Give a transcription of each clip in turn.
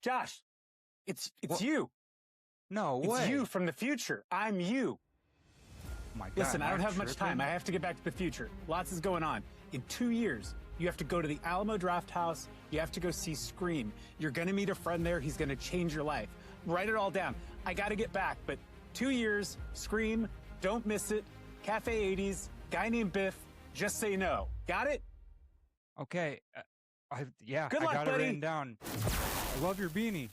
Josh, it's What? you. No way. It's you from the future. I'm you. Oh my God, Listen, I don't I'm have much time. tripping. I have to get back to the future. Lots is going on. In 2 years, you have to go to the Alamo Draft House. You have to go see Scream. You're going to meet a friend there. He's going to change your life. Write it all down. I got to get back, but 2 years, Scream, don't miss it. Cafe 80s, guy named Biff, just say no. Got it? Okay. Yeah, Good I luck, got buddy. it written down. I love your beanie.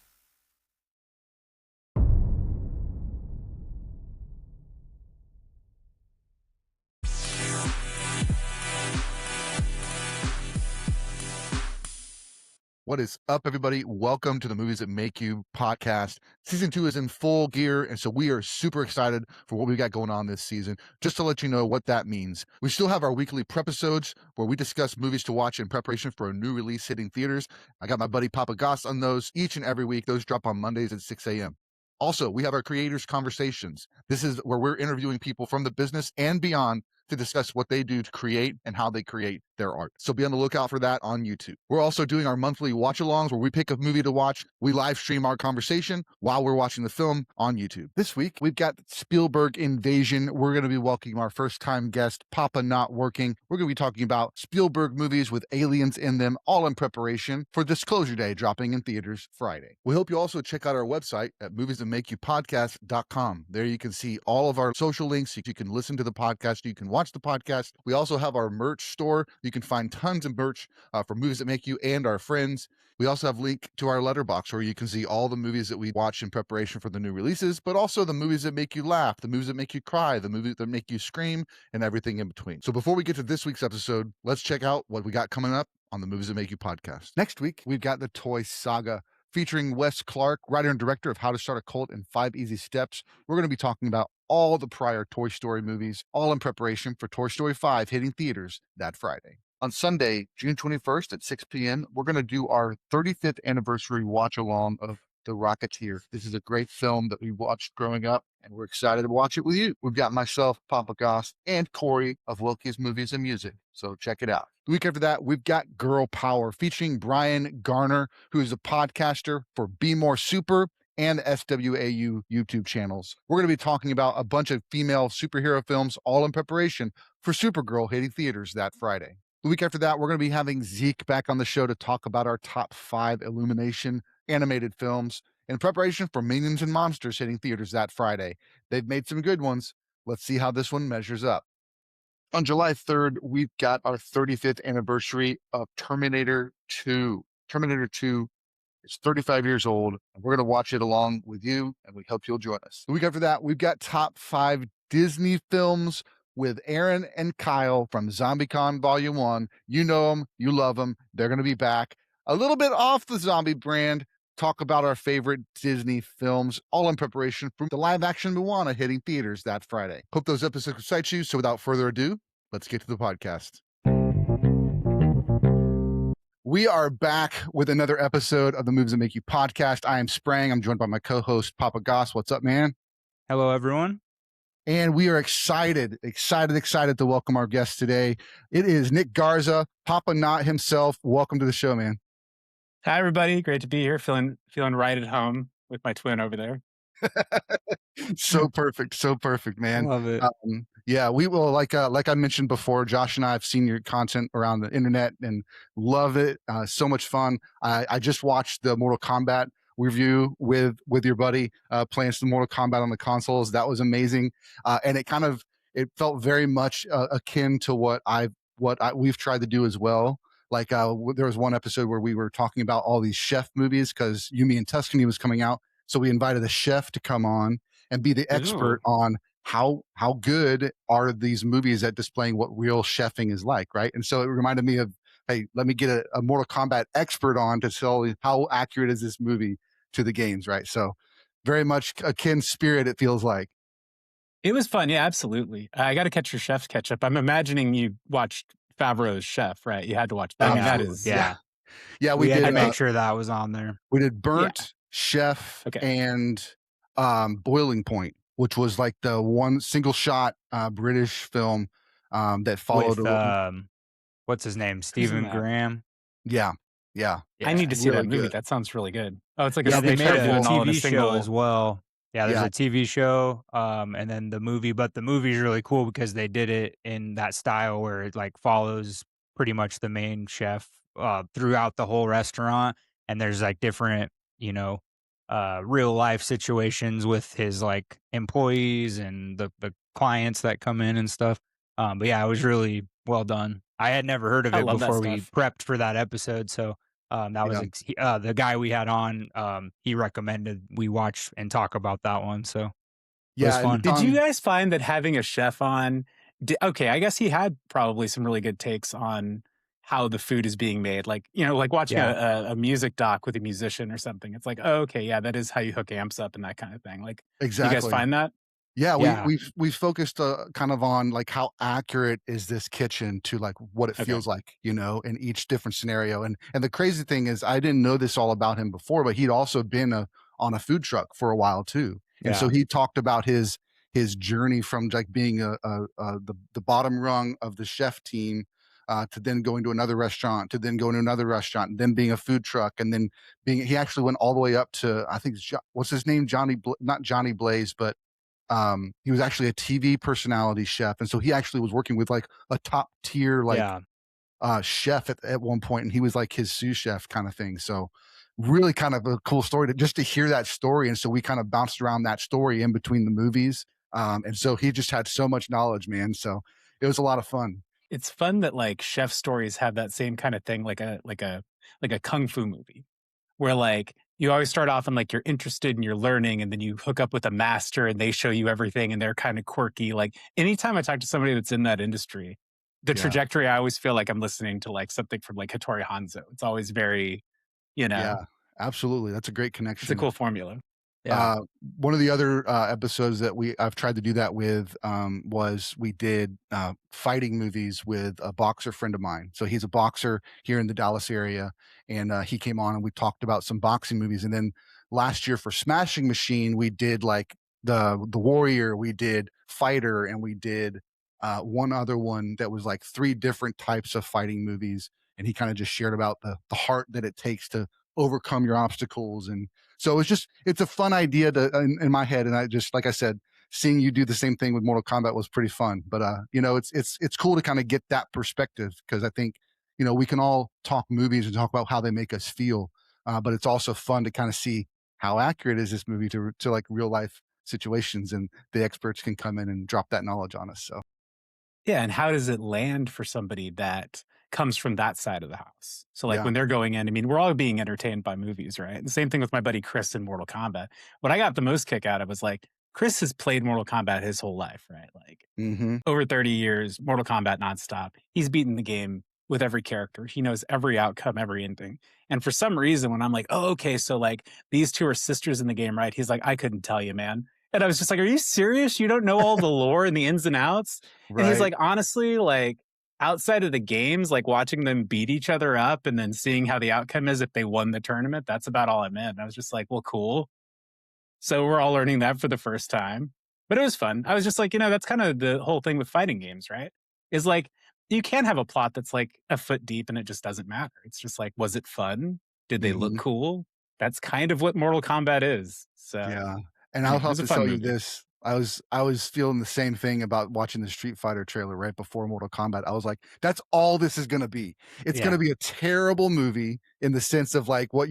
What is up, everybody? Welcome to the Movies That Make You podcast. Season 2 is in full gear, and so we are super excited for what we got going on this season. Just to let you know what that means, we still have our weekly Prepisodes where we discuss movies to watch in preparation for a new release hitting theaters. I got my buddy POPpaGoss on those each and every week. Those drop on Mondays at 6 a.m. Also, we have our Creators Conversations. This is where we're interviewing people from the business and beyond to discuss what they do to create and how they create their art. So be on the lookout for that on YouTube. We're also doing our monthly watch-alongs where we pick a movie to watch. We live stream our conversation while we're watching the film on YouTube. This week, we've got Spielberg Invasion. We're going to be welcoming our first-time guest, Papanaut Working. We're going to be talking about Spielberg movies with aliens in them, all in preparation for Disclosure Day, dropping in theaters Friday. We hope you also check out our website at moviesthatmakeyoupodcast.com. There you can see all of our social links. You can listen to the podcast. You can watch the podcast. We also have our merch store. You can find tons of merch for Movies That Make You and our friends. We also have a link to our Letterboxd where you can see all the movies that we watch in preparation for the new releases, but also the movies that make you laugh, the movies that make you cry, the movies that make you scream, and everything in between. So before we get to this week's episode, let's check out what we got coming up on the Movies That Make You podcast. Next week, we've got the Toy Saga featuring Wes Clark, writer and director of How to Start a Cult in 5 Easy Steps. We're going to be talking about all the prior Toy Story movies, all in preparation for Toy Story 5 hitting theaters that Friday. On Sunday, June 21st at 6 p.m., we're going to do our 35th anniversary watch-along of The Rocketeer. This is a great film that we watched growing up, and we're excited to watch it with you. We've got myself, POPpaGoss, and Corey of Wilkie's Movies and Music, so check it out. The week after that, we've got Girl Power, featuring Brian Garner, who is a podcaster for Be More Super and the SWAU YouTube channels. We're going to be talking about a bunch of female superhero films, all in preparation for Supergirl hitting theaters that Friday. The week after that, we're going to be having Zeke back on the show to talk about our top 5 Illumination animated films in preparation for Minions and Monsters hitting theaters that Friday. They've made some good ones. Let's see how this one measures up. On July 3rd, we've got our 35th anniversary of Terminator 2. Terminator 2 is 35 years old, and we're going to watch it along with you, and we hope you'll join us. The week after that, we've got top 5 Disney films with Aaron and Kyle from ZombieCon Volume 1. You know them, you love them. They're going to be back. A little bit off the zombie brand, talk about our favorite Disney films, all in preparation for the live-action Moana hitting theaters that Friday. Hope those episodes excite you, so without further ado, let's get to the podcast. We are back with another episode of the Movies That Make You podcast. I am Sprang. I'm joined by my co-host, POPpaGoss. What's up, man? Hello, everyone. And we are excited to welcome our guest today. It is Nick Garza, Papanaut himself. Welcome to the show, man. Hi, everybody. Great to be here. Feeling right at home with my twin over there. So perfect, man. Love it. Yeah, we will, like I mentioned before, Josh and I have seen your content around the internet and love it. So much fun. I just watched the Mortal Kombat review with your buddy playing some Mortal Kombat on the consoles. That was amazing, and it felt very much akin to what we've tried to do as well. Like there was one episode where we were talking about all these chef movies because Yumi and Tuscany was coming out, so we invited a chef to come on and be the expert on how good are these movies at displaying what real chefing is like, right? And so it reminded me of, hey, let me get a Mortal Kombat expert on to tell you how accurate is this movie to the games, right? So very much akin spirit, it feels like. It was fun. Yeah, absolutely. I got to catch your chef's catch up. I'm imagining you watched Favreau's Chef, right? You had to watch that. That is, yeah. We had to make sure that was on there. We did Burnt, Chef, and Boiling Point, which was like the one single shot British film that followed with, what's his name? Stephen Graham. Yeah. Yeah. I need to see that really movie. good. That sounds really good. Oh, it's like Yeah, a they they made try to do a it all in a TV show as single. well. Yeah, there's Yeah. a TV show, and then the movie. But the movie's really cool because they did it in that style where it like follows pretty much the main chef throughout the whole restaurant, and there's like different, real life situations with his like employees and the clients that come in and stuff. But yeah, it was really well done. I had never heard of I it love that before we stuff. prepped for that episode, so that was the guy we had on. He recommended we watch and talk about that one, so it was Yeah, and fun. Did you guys find that having a chef on? Okay, I guess he had probably some really good takes on how the food is being made. Like like watching Yeah. a music doc with a musician or something. It's like, oh, okay, yeah, that is how you hook amps up and that kind of thing. Like, you guys exactly. find that? Yeah, Yeah. we've focused kind of on like how accurate is this kitchen to like what it Okay. feels like, in each different scenario. And the crazy thing is, I didn't know this all about him before, but he'd also been on a food truck for a while too. And so Yeah. he talked about his journey from like being the bottom rung of the chef team, to then going to another restaurant, to then going to another restaurant, and then being a food truck, and then he actually went all the way up to, I think what's his name, not Johnny Blaze, but he was actually a TV personality chef, and so he actually was working with like a top tier Yeah. chef at one point, and he was like his sous chef kind of thing. So really kind of a cool story to hear that story. And so we kind of bounced around that story in between the movies. And so he just had so much knowledge, man. So it was a lot of fun. It's fun that like chef stories have that same kind of thing, like a kung fu movie, where like you always start off and like you're interested and you're learning, and then you hook up with a master and they show you everything and they're kind of quirky. Like anytime I talk to somebody that's in that industry, the trajectory, I always feel like I'm listening to like something from like Hattori Hanzo. It's always very, Yeah, absolutely. That's a great it's a connection. cool formula. Yeah. One of the other episodes that I've tried to do that with, was we did fighting movies with a boxer friend of mine. So he's a boxer here in the Dallas area, and he came on and we talked about some boxing movies. And then last year for Smashing Machine, we did like the Warrior, we did Fighter, and we did one other one that was like 3 different types of fighting movies. And he kind of just shared about the heart that it takes to overcome your obstacles. And so it's a fun idea in my head. And I just, like I said, seeing you do the same thing with Mortal Kombat was pretty fun. But it's cool to kind of get that perspective, because I think, we can all talk movies and talk about how they make us feel. But it's also fun to kind of see how accurate is this movie to like real life situations, and the experts can come in and drop that knowledge on us. So Yeah, and how does it land for somebody that comes from that side of the house? So like Yeah. when they're going in, I mean, we're all being entertained by movies, right? The same thing with my buddy Chris in Mortal Kombat. What I got the most kick out of was like, Chris has played Mortal Kombat his whole life, right? Like over 30 years, Mortal Kombat nonstop. He's beaten the game with every character. He knows every outcome, every ending. And for some reason, when I'm like, oh, okay, so like these 2 are sisters in the game, right? He's like, I couldn't tell you, man. And I was just like, are you serious? You don't know all the lore and the ins and outs? And he's like, honestly, like outside of the games, like watching them beat each other up and then seeing how the outcome is if they won the tournament, that's about all I'm in. And I was just like, well, cool. So we're all learning that for the first time. But it was fun. I was just like, that's kind of the whole thing with fighting games, right? Is like, you can have a plot that's like a foot deep and it just doesn't matter. It's just like, was it fun? Did they look cool? That's kind of what Mortal Kombat is. So Yeah. And yeah, I'll it have was a to fun tell you movie. this. I was feeling the same thing about watching the Street Fighter trailer right before Mortal Kombat. I was like, that's all this is gonna be. It's gonna be a terrible movie in the sense of like what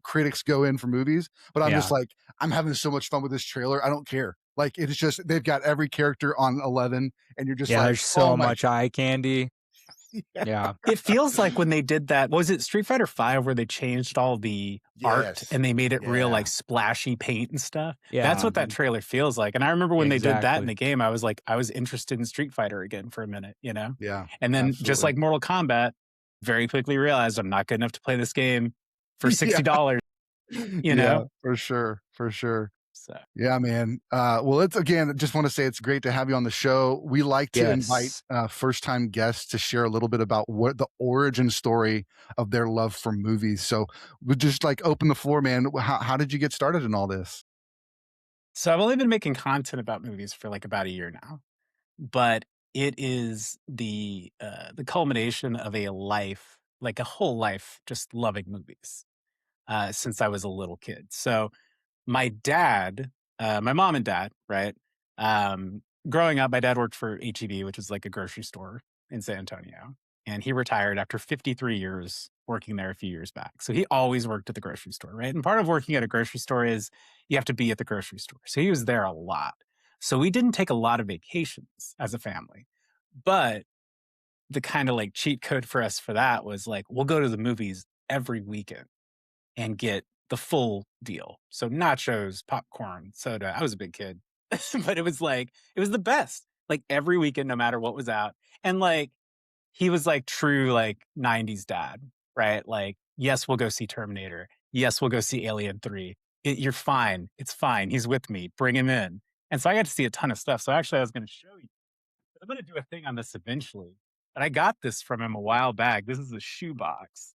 critics go in for movies. But I'm just like, I'm having so much fun with this trailer. I don't care. Like it's just they've got every character on 11, and you're just like, there's so oh my much eye candy. Yeah. It feels like when they did that, was it Street Fighter 5 where they changed all the art and they made it real like splashy paint and stuff? Yeah. That's what that trailer feels like. And I remember when they did that in Exactly. the game, I was like, I was interested in Street Fighter again for a minute, Yeah. And then just like Mortal Kombat, very quickly realized I'm not good enough to play this game for $60, Yeah, for sure. For sure. So Yeah, man. Well, just want to say it's great to have you on the show. We like to invite first-time guests to share a little bit about what the origin story of their love for movies. So we'll just like open the floor, man. How did you get started in all this? So I've only been making content about movies for like about a year now, but it is the culmination of a life like a whole life just loving movies since I was a little kid. So my dad, my mom and dad, right? Growing up, my dad worked for HEB, which is like a grocery store in San Antonio. And he retired after 53 years working there a few years back. So he always worked at the grocery store, right? And part of working at a grocery store is you have to be at the grocery store. So he was there a lot. So we didn't take a lot of vacations as a family. But the kind of like cheat code for us for that was like, we'll go to the movies every weekend and get the full deal. So nachos, popcorn, soda. I was a big kid, but it was like, it was the best. Like every weekend, no matter what was out. And like, he was like true like 90s dad, right? Like, yes, we'll go see Terminator. Yes, we'll go see Alien 3. You're fine. It's fine. He's with me. Bring him in. And so I got to see a ton of stuff. So actually, I was going to show you. I'm going to do a thing on this eventually. But I got this from him a while back. This is a shoebox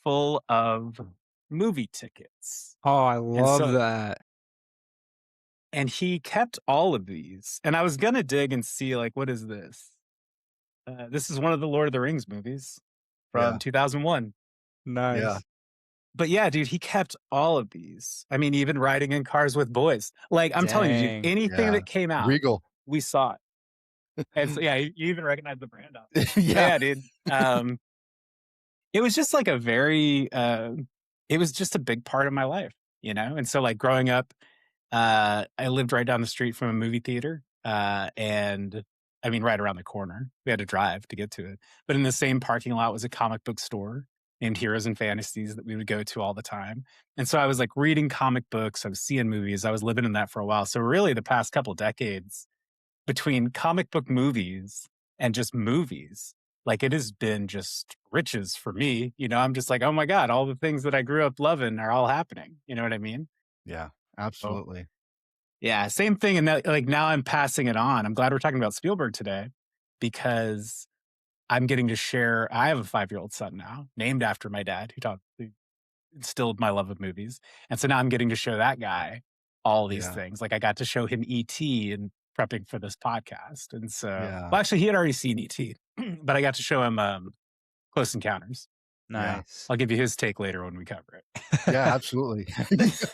full of movie tickets. Oh, I love that. And he kept all of these. And I was going to dig and see, like, what is this? This is one of the Lord of the Rings movies from 2001. Nice. Yeah. But yeah, dude, he kept all of these. I mean, even riding in cars with boys. Like, I'm telling you, dude, anything that came out, Regal. we saw it. And so, yeah, you even recognize the brand off. Yeah, dude. It was just like a very, it was just a big part of my life, you know? And so like growing up, I lived right down the street from a movie theater. And I mean, right around the corner. We had to drive to get to it. But in the same parking lot was a comic book store named Heroes and Fantasies that we would go to all the time. And so I was like reading comic books, I was seeing movies, I was living in that for a while. So really the past couple decades between comic book movies and just movies, like it has been just riches for me. You know, I'm just like, oh my God, all the things that I grew up loving are all happening. You know what I mean? Yeah, absolutely. Yeah, same thing. And that, like now I'm passing it on. I'm glad we're talking about Spielberg today because I'm getting to share. I have a 5-year-old son now, named after my dad, who instilled my love of movies. And so now I'm getting to show that guy all these things. Like I got to show him E.T. and prepping for this podcast. And so, well, actually, he had already seen E.T., but I got to show him Close Encounters. Nice. I'll give you his take later when we cover it. Yeah, absolutely.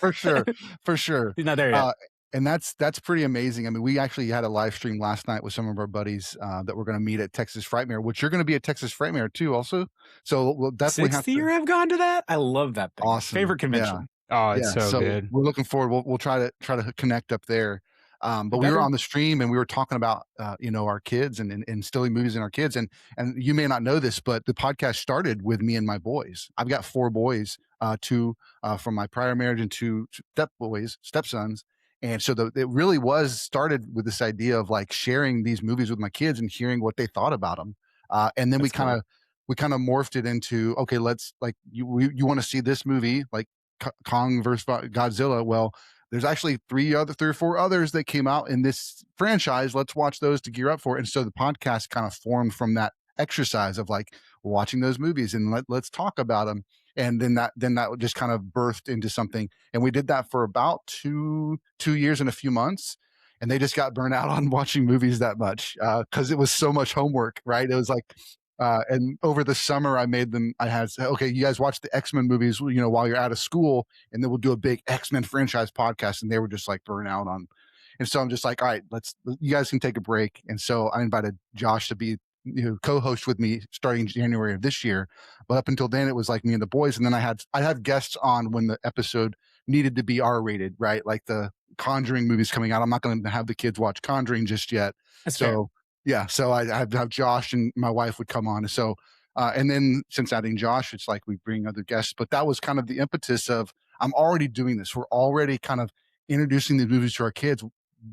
For sure. For sure. He's not there yet. And that's pretty amazing. I mean, we actually had a live stream last night with some of our buddies that we're going to meet at Texas Frightmare, which you're going to be at Texas Frightmare too, also. So we'll definitely Sixth year I've gone to that. I love that thing. Awesome. Favorite convention. Oh, it's so good. We're looking forward. We'll try to connect up there. But we were on the stream and we were talking about our kids and instilling movies in our kids. And you may not know this, but the podcast started with me and my boys. I've got 4 boys, 2 from my prior marriage and 2 stepsons. And so it really was started with this idea of like sharing these movies with my kids and hearing what they thought about them. And then we kind of morphed it into, okay, let's like, you want to see this movie, like Kong versus Godzilla. Well, there's actually 3 or 4 others that came out in this franchise. Let's watch those to gear up for it. And so the podcast kind of formed from that exercise of like watching those movies and let's talk about them. And then that just kind of birthed into something. And we did that for about 2 years and a few months. And they just got burnt out on watching movies that much because it was so much homework, right? It was like, and over the summer I had, okay, you guys watch the X-Men movies, while you're out of school, and then we'll do a big X-Men franchise podcast. And they were just like burnt out on. And so I'm just like, all right, you guys can take a break. And so I invited Josh to be co-host with me starting January of this year. But up until then, it was like me and the boys. And then I had guests on when the episode needed to be R-rated, right? Like the Conjuring movies coming out. I'm not going to have the kids watch Conjuring just yet. That's fair. Yeah, so I have Josh and my wife would come on. So, and then since adding Josh, it's like we bring other guests. But that was kind of the impetus of I'm already doing this. We're already kind of introducing these movies to our kids.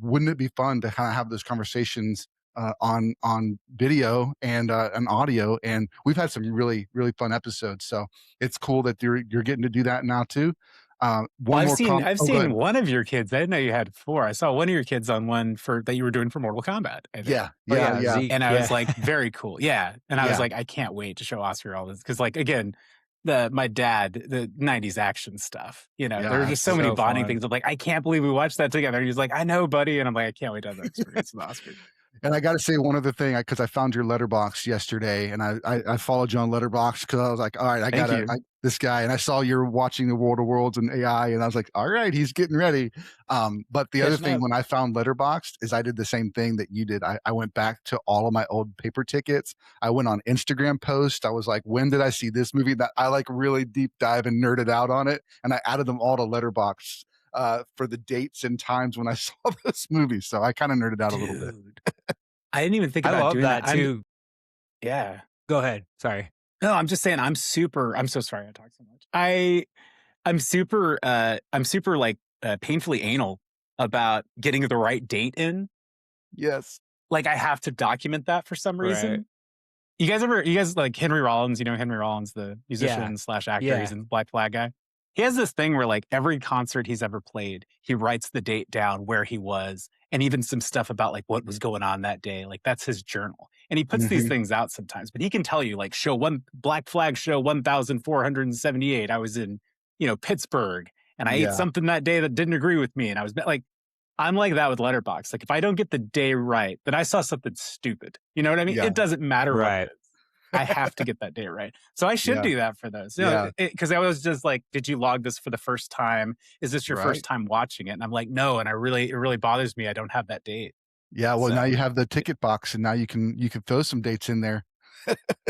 Wouldn't it be fun to kind of have those conversations on video and audio? And we've had some really, really fun episodes. So it's cool that you're getting to do that now too. I've seen one of your kids. I didn't know you had 4. I saw one of your kids on one that you were doing for Mortal Kombat. I think. Yeah. And I was like, very cool. Yeah. And I was like, I can't wait to show Oscar all this. Cause like, again, my dad, the 90s action stuff, there were just so many bonding things. I'm like, I can't believe we watched that together. And he's like, I know, buddy. And I'm like, I can't wait to have that experience with Oscar. And I got to say one other thing, because I found your Letterboxd yesterday, and I followed you on Letterboxd because I was like, all right, I Thank got you. this guy, and I saw you're watching the World of Worlds and AI, and I was like, all right, he's getting ready. But the other Catching thing up. when I found Letterboxd is I did the same thing that you did. I went back to all of my old paper tickets. I went on Instagram posts. I was like, when did I see this movie? That I like really deep dive and nerded out on it, and I added them all to Letterboxd for the dates and times when I saw this movie. So I kind of nerded out a little bit. Dude. I didn't even think I about love doing that too. Yeah. Go ahead. Sorry. No, I'm just saying I'm so sorry I talk so much. I'm super like painfully anal about getting the right date in. Yes. Like I have to document that for some reason. Right. You guys like Henry Rollins, Henry Rollins, the musician / actor, Yeah. he's in Black Flag guy. He has this thing where like every concert he's ever played, he writes the date down where he was and even some stuff about like what was going on that day. Like that's his journal. And he puts these things out sometimes, but he can tell you like Black Flag show 1478. I was in, Pittsburgh and I ate something that day that didn't agree with me. And I was like, I'm like that with Letterboxd. Like if I don't get the day right, then I saw something stupid. You know what I mean? Yeah. It doesn't matter what Right. it is. I have to get that day right. So I should Yeah. do that for those. Yeah. Because I was just like, did you log this for the first time? Is this your Right. first time watching it? And I'm like, no. And it really bothers me. I don't have that date. Yeah. Well, now So- you have the ticket box, and now you can throw some dates in there.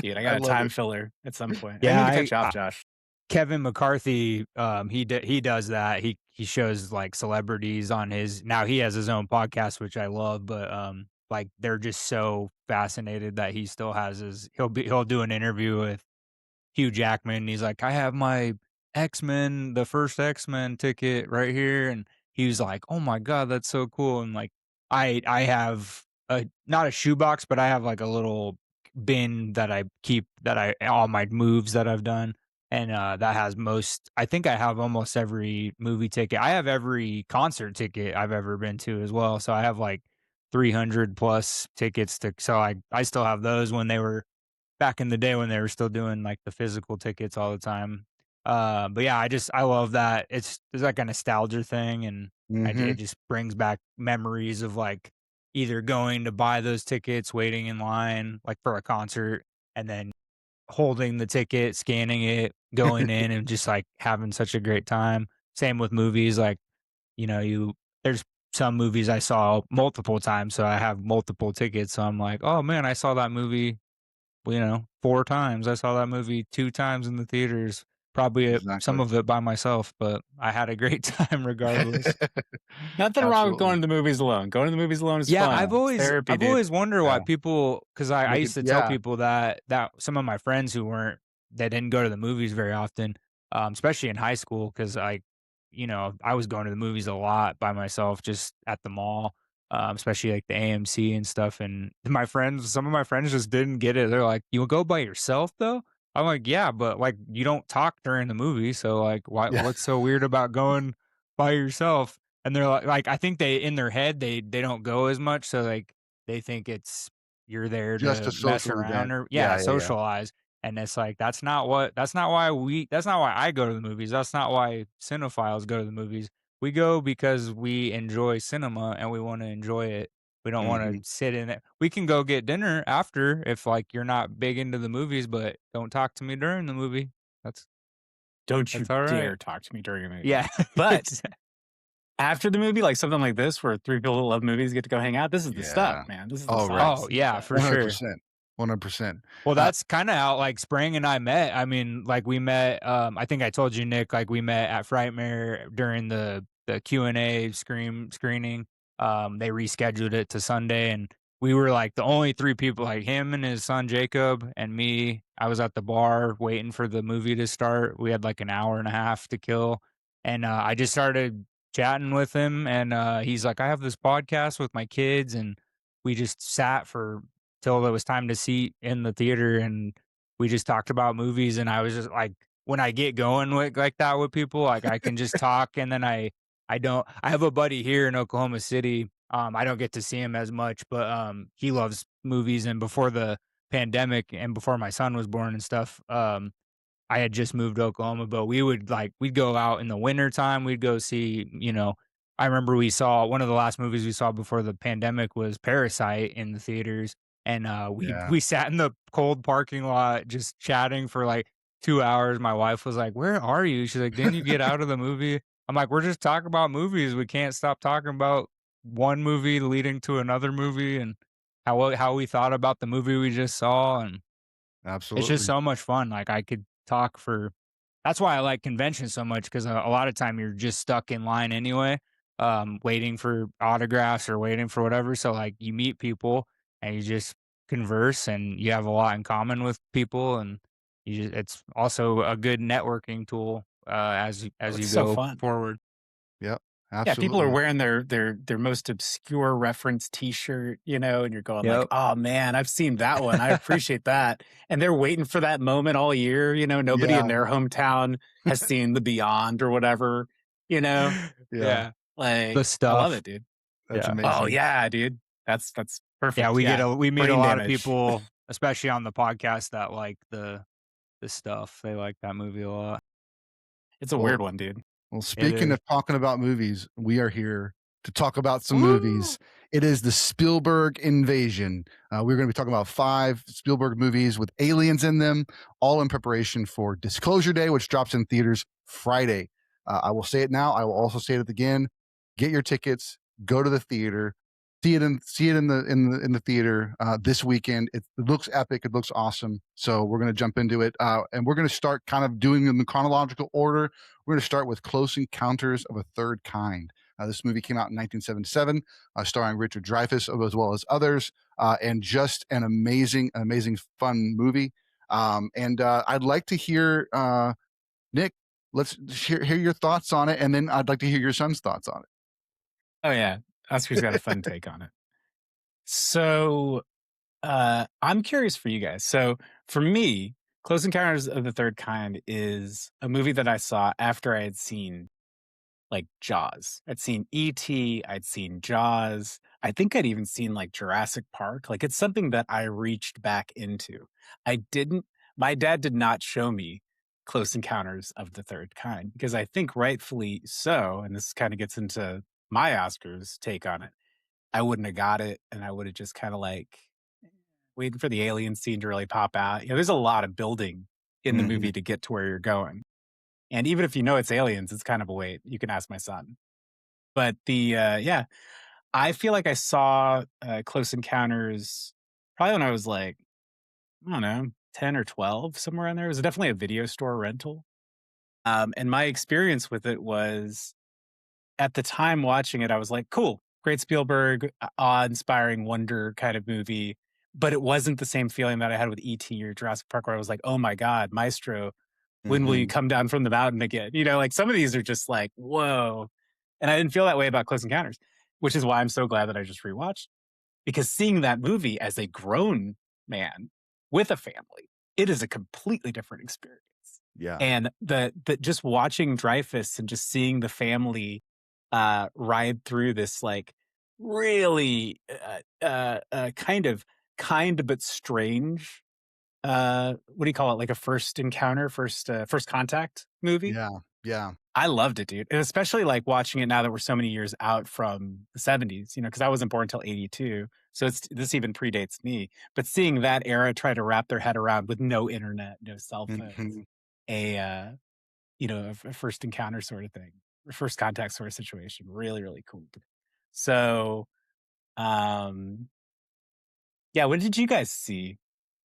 Dude, I I got a love time it. filler at some point. Yeah, I need to catch up, Josh. Kevin McCarthy, he does that. He shows like celebrities on his. Now he has his own podcast, which I love, but like they're just so fascinated that he still has his. He'll do an interview with Hugh Jackman. He's like, I have my X-Men, the first X-Men ticket right here, and he was like, oh my god, that's so cool. And like I have not a shoebox, but I have like a little bin that I keep all my moves that I've done. And that has I think I have almost every movie ticket. I have every concert ticket I've ever been to as well. So I have like 300 plus tickets so I still have those when they were back in the day when they were still doing like the physical tickets all the time. But yeah, I love that. It's like a nostalgia thing, and it just brings back memories of like either going to buy those tickets, waiting in line like for a concert, and then holding the ticket, scanning it, going in, and just like having such a great time. Same with movies, like there's some movies I saw multiple times, so I have multiple tickets. So I'm like, oh man, I saw that movie 4 times. I saw that movie 2 times in the theaters, probably some Exactly. of it by myself, but I had a great time regardless. Nothing wrong with Absolutely. going to the movies alone. Going to the movies alone is Yeah, fun. I've always It's therapy, dude. wondered why Yeah. people, because I Make used to it- tell yeah. people that some of my friends that didn't go to the movies very often, especially in high school, because I was going to the movies a lot by myself, just at the mall, especially like the AMC and stuff. And some of my friends just didn't get it. They're like, "You go by yourself though?" I'm like, "Yeah, but like you don't talk during the movie, so like why? Yeah. What's so weird about going by yourself?" And they're like I think they in their head they don't go as much, so like they think it's you're there Just to a mess social around event. or Yeah. socialize. And it's like that's not why I go to the movies. That's not why cinephiles go to the movies. We go because we enjoy cinema and we want to enjoy it. We don't want to sit in it. We can go get dinner after if like you're not big into the movies, but don't talk to me during the movie. Don't you That's all right. dare talk to me during a movie. Yeah. But after the movie, like something like this, where 3 people who love movies get to go hang out, this is the Yeah. stuff, man. This is the Oh, stuff. right. Oh, yeah, for sure. 100%. 100%. Well, that's kind of how like Sprang and I met. I mean, like we met. I think I told you, Nick. Like we met at Frightmare during the Q&A screening. They rescheduled it to Sunday, and we were like the only 3 people. Like him and his son Jacob and me. I was at the bar waiting for the movie to start. We had like an hour and a half to kill, and I just started chatting with him. And he's like, "I have this podcast with my kids," and we just sat for till it was time to seat in the theater, and we just talked about movies. And I was just like, when I get going with like that with people, like I can just talk. And then I have a buddy here in Oklahoma City. I don't get to see him as much, but he loves movies. And before the pandemic and before my son was born and stuff, I had just moved to Oklahoma, but we'd go out in the winter time. We'd go see, I remember we saw one of the last movies we saw before the pandemic was Parasite in the theaters, and Yeah. we sat in the cold parking lot just chatting for like 2 hours. My wife was like, "Where are you?" She's like, "Didn't you get out of the movie?" I'm like, "We're just talking about movies. We can't stop talking about one movie leading to another movie and how we thought about the movie we just saw." And it's just Absolutely. so much fun. Like I could talk for that's why I like conventions so much because a lot of time you're just stuck in line anyway, waiting for autographs or waiting for whatever. So like you meet people and you just converse and you have a lot in common with people and it's also a good networking tool Oh, as it's you so go fun. forward. Yep. Yeah, people are Absolutely. wearing their most obscure reference T-shirt, and you're going like, Yep. "Oh man, I've seen that one. I appreciate that." And they're waiting for that moment all year. Nobody Yeah. in their hometown has seen The Beyond or whatever. You know, Yeah. Yeah. The like I love stuff. it, dude. That's Yeah. Oh amazing. yeah, dude. That's Yeah, perfect. Yeah, we meet a brain lot of damage. people, especially on the podcast that like the stuff. They like that movie a lot. It's a Well, weird one, dude. Well, It speaking is. of talking about movies, we are here to talk about some Woo! movies. It is the Spielberg invasion. We're going to be talking about 5 Spielberg movies with aliens in them, all in preparation for Disclosure Day, which drops in theaters Friday. I will say it now. I will also say it again. Get your tickets. Go to the theater. See it in the theater this weekend. It looks epic. It looks awesome. So we're going to jump into it, and we're going to start kind of doing in the chronological order. We're going to start with Close Encounters of a Third Kind. This movie came out in 1977, starring Richard Dreyfuss as well as others, and just an amazing, fun movie. And I'd like to hear, Nick, let's hear your thoughts on it, and then I'd like to hear your son's thoughts on Oh yeah, Oscar's got a fun take on it. So I'm curious for you guys. So for me, Close Encounters of the Third Kind is a movie that I saw after I had seen like Jaws. I'd seen E.T., I'd seen Jaws. I think I'd even seen like Jurassic Park. Like it's something that I reached back into. I didn't, my dad did not show me Close Encounters of the Third Kind because I think rightfully so, and this kind of gets into my Oscars take on it. I wouldn't have got it and I would have just kind of like waiting for the alien scene to really pop out. There's a lot of building in the it. movie to get to where you're going. And even if you know it's aliens, it's kind of a wait. You can ask my son. But yeah, I feel like I saw Close Encounters probably when I was like, I don't know, 10 or 12, somewhere in there. It was definitely a video store rental. And my experience with it was at the time watching it, I was like, cool, great Spielberg, awe-inspiring wonder kind of movie. But it wasn't the same feeling that I had with E.T. or Jurassic Park, where I was like, oh my God, Maestro, when will you Mhm. come down from the mountain again? Like some of these are just like, whoa. And I didn't feel that way about Close Encounters, which is why I'm so glad that I just rewatched. Because seeing that movie as a grown man with a family, it is a completely different experience. Yeah. And the just watching Dreyfus and just seeing the family ride through this like really kind but strange what do you call it? Like a first encounter, first contact movie. Yeah. Yeah. I loved it, dude. And especially like watching it now that we're so many years out from the 70s, because I wasn't born until 82. So this even predates me. But seeing that era try to wrap their head around with no internet, no cell phones, Mhm. a a first encounter sort of thing, or first contact sort of situation. Really, really cool. So um yeah, when did you guys see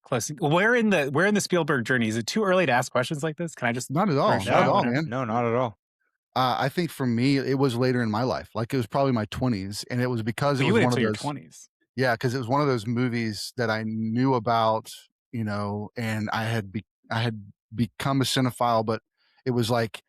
Close? Where in the Spielberg journey? Is it too early to ask questions like this? Can I just Not at throw a all. Not shot at out No, all, whenever? man. no, not at all. I think for me, it was later in my life. Like it was probably my 20s, and it was because Oh, it you was waited one of until your those. 20s. Yeah, because it was one of those movies that I knew about, and I had become a cinephile, but it was like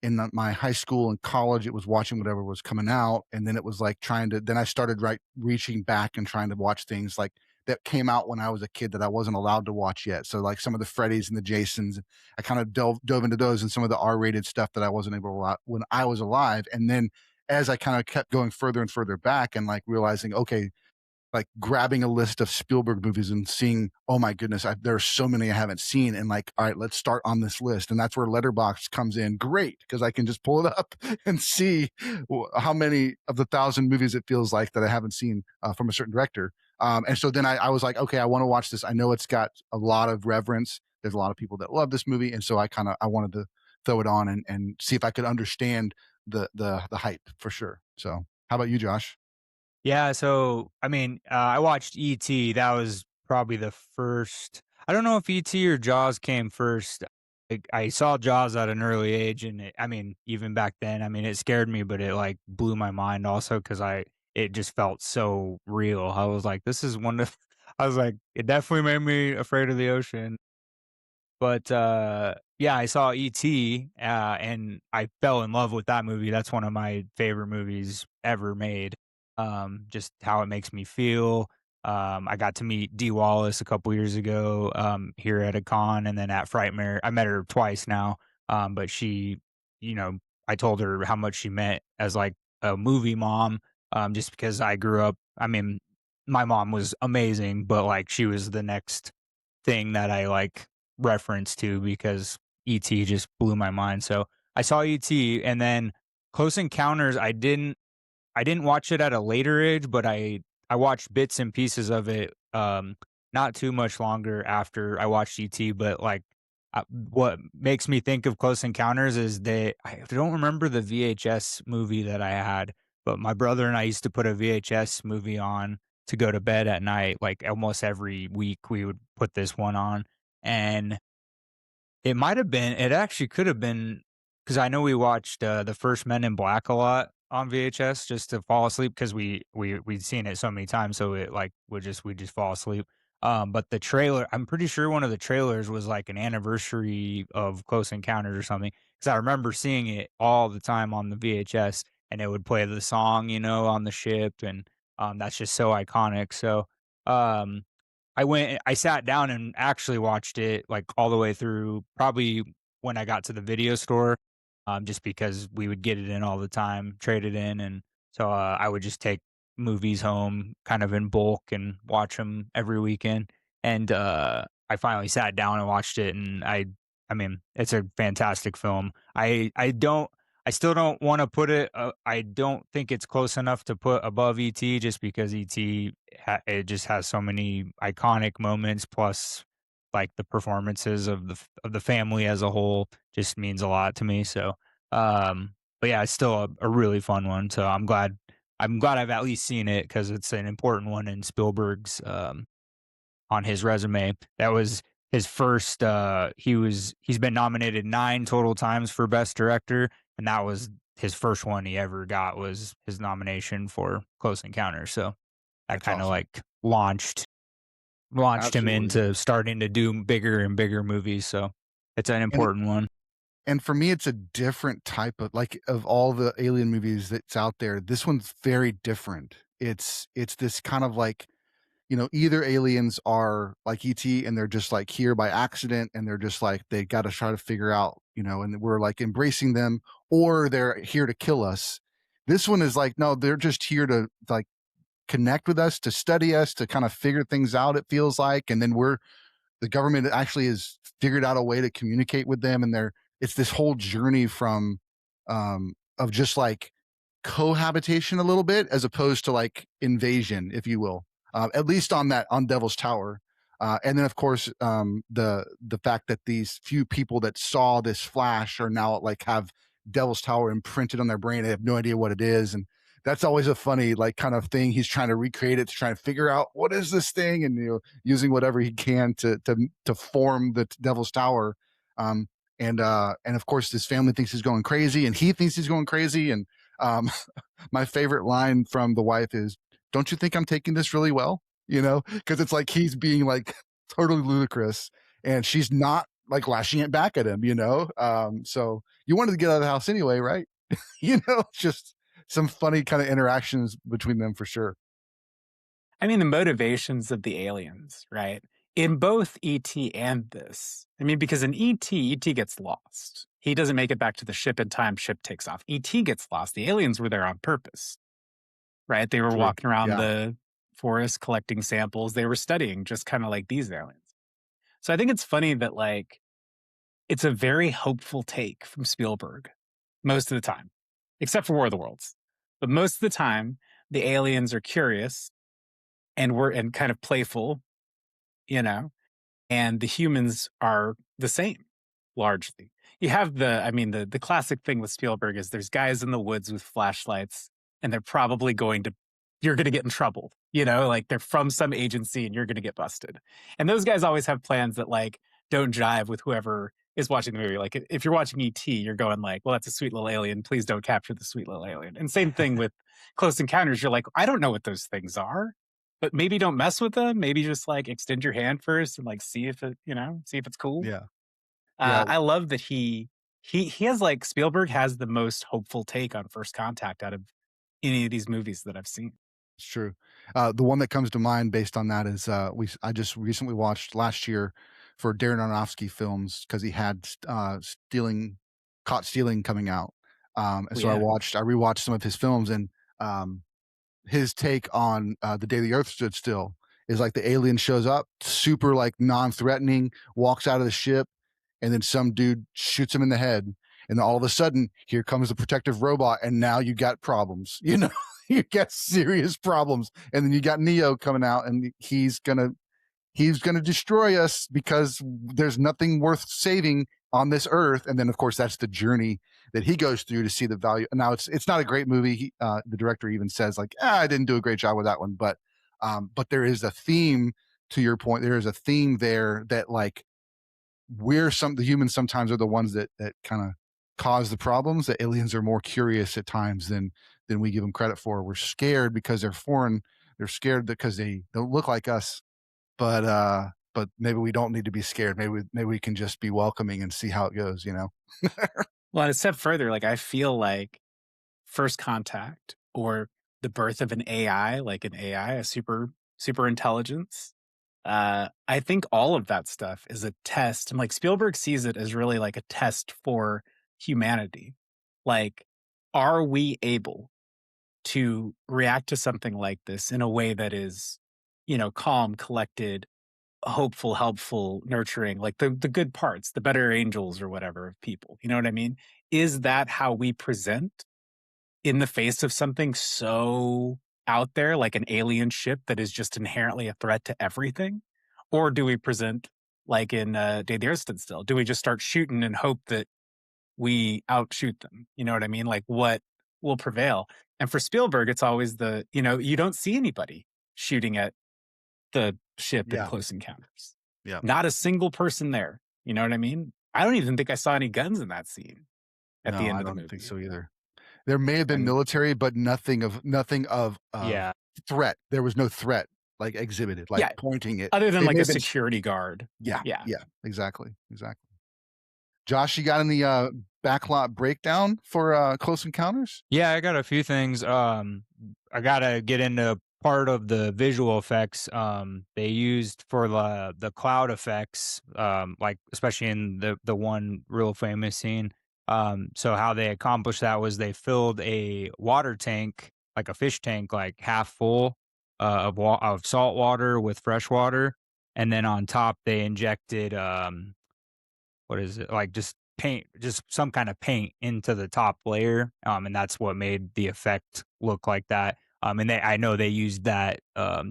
in my high school and college, it was watching whatever was coming out, and then it was like then I started reaching back and trying to watch things like that came out when I was a kid that I wasn't allowed to watch yet. So like some of the Freddys and the Jasons, I kind of dove into those and some of the R-rated stuff that I wasn't able to watch when I was alive, and then as I kind of kept going further and further back and like realizing, okay, like grabbing a list of Spielberg movies and seeing, oh my goodness, there are so many I haven't seen, and like, all right, let's start on this list. And that's where Letterboxd comes in great, because I can just pull it up and see how many of the 1,000 movies it feels like that I haven't seen from a certain director. And so then I was like, okay, I want to watch this. I know it's got a lot of reverence. There's a lot of people that love this movie, and so I wanted to throw it on and see if I could understand the hype for sure. So how about you, Josh? Yeah, so I mean, I watched E.T. That was probably the first. I don't know if E.T. or Jaws came first. I saw Jaws at an early age, and I mean, even back then, I mean, it scared me, but it like blew my mind also because it just felt so real. I was like, this is one of. I was like, it definitely made me afraid of the ocean. But, yeah, I saw E.T., and I fell in love with that movie. That's one of my favorite movies ever made. Just how it makes me feel. I got to meet Dee Wallace a couple years ago, here at a con, and then at Frightmare. I met her twice now, but she, you know, I told her how much she meant as, like, a movie mom, just because I grew up. I mean, my mom was amazing, but, like, she was the next thing that I, like, reference to because E.T. just blew my mind. So I saw E.T. and then Close Encounters. I didn't watch it at a later age, but I watched bits and pieces of it. Not too much longer after I watched E.T. But like, what makes me think of Close Encounters is that I don't remember the VHS movie that I had, but my brother and I used to put a VHS movie on to go to bed at night. Like almost every week, we would put this one on, and it actually could have been because I know we watched, the first Men in Black a lot on VHS just to fall asleep because we'd seen it so many times, so it, like, we'd just fall asleep. But the trailer I'm pretty sure one of the trailers was, like, an anniversary of Close Encounters or something because I remember seeing it all the time on the VHS, and it would play the song, on the ship, and, that's just so iconic. So, um I sat down and actually watched it, like, all the way through, probably when I got to the video store, just because we would get it in all the time, trade it in, and so, I would just take movies home kind of in bulk and watch them every weekend, and, I finally sat down and watched it, and I mean, it's a fantastic film. I still don't wanna put it, I don't think it's close enough to put above E.T. just because E.T. It just has so many iconic moments, plus, like, the performances of the family as a whole just means a lot to me, so, but yeah, it's still a really fun one, so I'm glad I've at least seen it because it's an important one in Spielberg's, on his resume. That was his first, he's been nominated 9 total times for Best Director, and that was his first one he ever got was his nomination for Close Encounters, so that That's kinda, awesome. like, launched him Absolutely. into starting to do bigger and bigger movies, so it's an And important one. and for me, it's a different type of, like, of all the alien movies that's out there, this one's very different. It's this kind of like, either aliens are like ET and they're just like here by accident and they're just like they got to try to figure out, and we're like embracing them, or they're here to kill us. This one is like, no, they're just here to like connect with us, to study us, to kind of figure things out, it feels like. And then the government actually has figured out a way to communicate with them. And it's this whole journey from, of just like cohabitation a little bit as opposed to like invasion, if you will, at least on Devil's Tower. And then of course, the fact that these few people that saw this flash are now like have Devil's Tower imprinted on their brain. They have no idea what it is, and that's always a funny like kind of thing. He's trying to recreate it to try and figure out what is this thing, and using whatever he can to form the Devil's Tower. Um, and of course, his family thinks he's going crazy, and he thinks he's going crazy, and um, my favorite line from the wife is, "Don't you think I'm taking this really well?" Because it's like he's being like totally ludicrous, and she's not like lashing it back at him. So you wanted to get out of the house anyway, right? Just some funny kind of interactions between them for sure. I mean, the motivations of the aliens, right? In both E.T. and this. I mean, because in E.T., E.T. gets lost. He doesn't make it back to the ship in time, ship takes off. E.T. gets lost. The aliens were there on purpose, right? They were True. walking around Yeah. the forest collecting samples. They were studying just kind of like these aliens. So I think it's funny that like it's a very hopeful take from Spielberg most of the time, except for War of the Worlds. But most of the time, the aliens are curious and kind of playful, you know, and the humans are the same largely. You have the classic thing with Spielberg is there's guys in the woods with flashlights and you're going to get in trouble, like they're from some agency and you're going to get busted. And those guys always have plans that like don't jive with whoever is watching the movie. Like if you're watching E.T., you're going like, well, that's a sweet little alien. Please don't capture the sweet little alien. And same thing with Close Encounters. You're like, I don't know what those things are, but maybe don't mess with them. Maybe just like extend your hand first and like see if it's cool. Yeah. I love that he has like Spielberg has the most hopeful take on First Contact out of any of these movies that I've seen. It's true. The one that comes to mind based on that is I just recently watched last year for Darren Aronofsky films because he had Caught Stealing coming out. I rewatched some of his films, and his take on The Day the Earth Stood Still is like the alien shows up super like non-threatening, walks out of the ship, and then some dude shoots him in the head, and then all of a sudden here comes the protective robot, and now you got problems, you get serious problems. And then you got Neo coming out, and he's gonna destroy us because there's nothing worth saving on this earth. And then of course that's the journey that he goes through to see the value. Now it's not a great movie. The director even says like, I didn't do a great job with that one, but there is a theme, to your point. There is a theme there that like the humans sometimes are the ones that kind of cause the problems. The aliens are more curious at times than we give them credit for. We're scared because they're foreign. They're scared because they don't look like us. But maybe we don't need to be scared. Maybe we can just be welcoming and see how it goes, Well, and a step further, like I feel like First Contact or the birth of an AI, like an AI, a super intelligence. I think all of that stuff is a test. And like Spielberg sees it as really like a test for humanity. Like, are we able to react to something like this in a way that is, calm, collected, hopeful, helpful, nurturing, like the good parts, the better angels or whatever of people. You know what I mean? Is that how we present in the face of something so out there, like an alien ship that is just inherently a threat to everything? Or do we present like in Day the Earth Stood Still? Do we just start shooting and hope that we outshoot them? You know what I mean? Like what will prevail? And for Spielberg, it's always you don't see anybody shooting at the ship in Close Encounters. Yeah. Not a single person there. You know what I mean? I don't even think I saw any guns in that scene at the end of the movie. I don't think so either. There may have been military, but nothing of threat. There was no threat like exhibited, like pointing it. Other than like a security guard. Yeah. Exactly. Josh, you got any backlot breakdown for Close Encounters? Yeah, I got a few things. I gotta get into part of the visual effects they used for the cloud effects, like especially in the one real famous scene. So how they accomplished that was they filled a water tank, like a fish tank, like half full of salt water with fresh water, and then on top they injected what is it, like just paint, just some kind of paint into the top layer, and that's what made the effect look like that. And I know they used that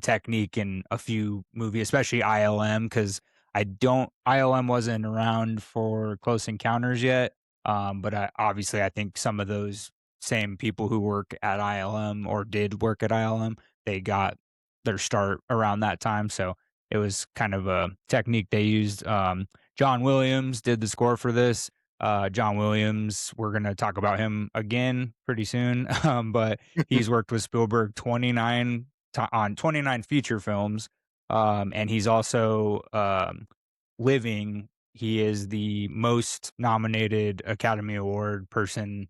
technique in a few movies, especially ILM, because ILM wasn't around for Close Encounters yet. But I think some of those same people who work at ILM or did work at ILM, they got their start around that time. So it was kind of a technique they used. John Williams did the score for this. John Williams, we're going to talk about him again pretty soon. But he's worked with Spielberg 29 feature films. And he's also living. He is the most nominated Academy Award person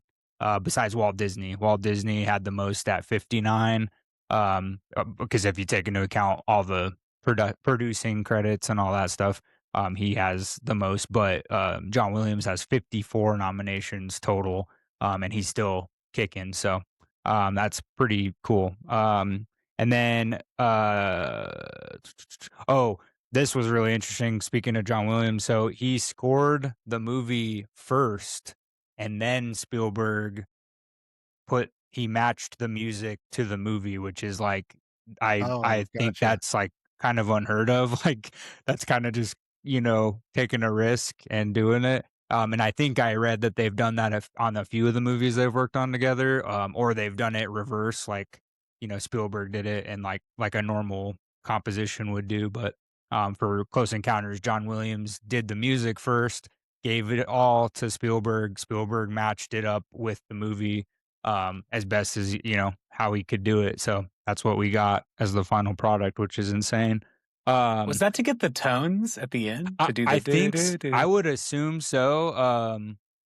besides Walt Disney. Walt Disney had the most at 59. Because if you take into account all the producing credits and all that stuff, he has the most. But John Williams has 54 nominations total, and he's still kicking. So that's pretty cool. And And then, oh, this was really interesting. Speaking of John Williams, so he scored the movie first, and then Spielberg he matched the music to the movie, which is like, Oh, I think gotcha. that's like kind of unheard of. Like that's kind of just, taking a risk and doing it. And I think I read that they've done that on a few of the movies they've worked on together, or they've done it reverse, like Spielberg did it and like a normal composition would do. But for Close Encounters, John Williams did the music first, gave it all to Spielberg. Spielberg matched it up with the movie as best as how he could do it. So that's what we got as the final product, which is insane. Was that to get the tones at the end to do the I think do do I do? would assume so.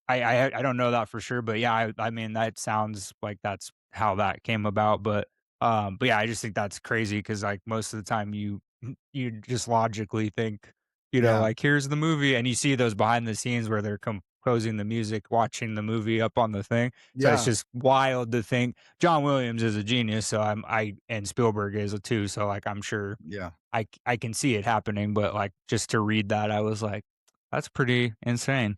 I don't know that for sure, but yeah, I mean that sounds like that's how that came about. But yeah, I just think that's crazy because like most of the time you just logically think, Yeah. like here's the movie, and you see those behind the scenes where they're composing the music, watching the movie up on the thing. So it's Yeah. just wild to think John Williams is a genius. So and Spielberg is too. So like I'm sure Yeah. I can see it happening, but like just to read that, I was like, that's pretty insane.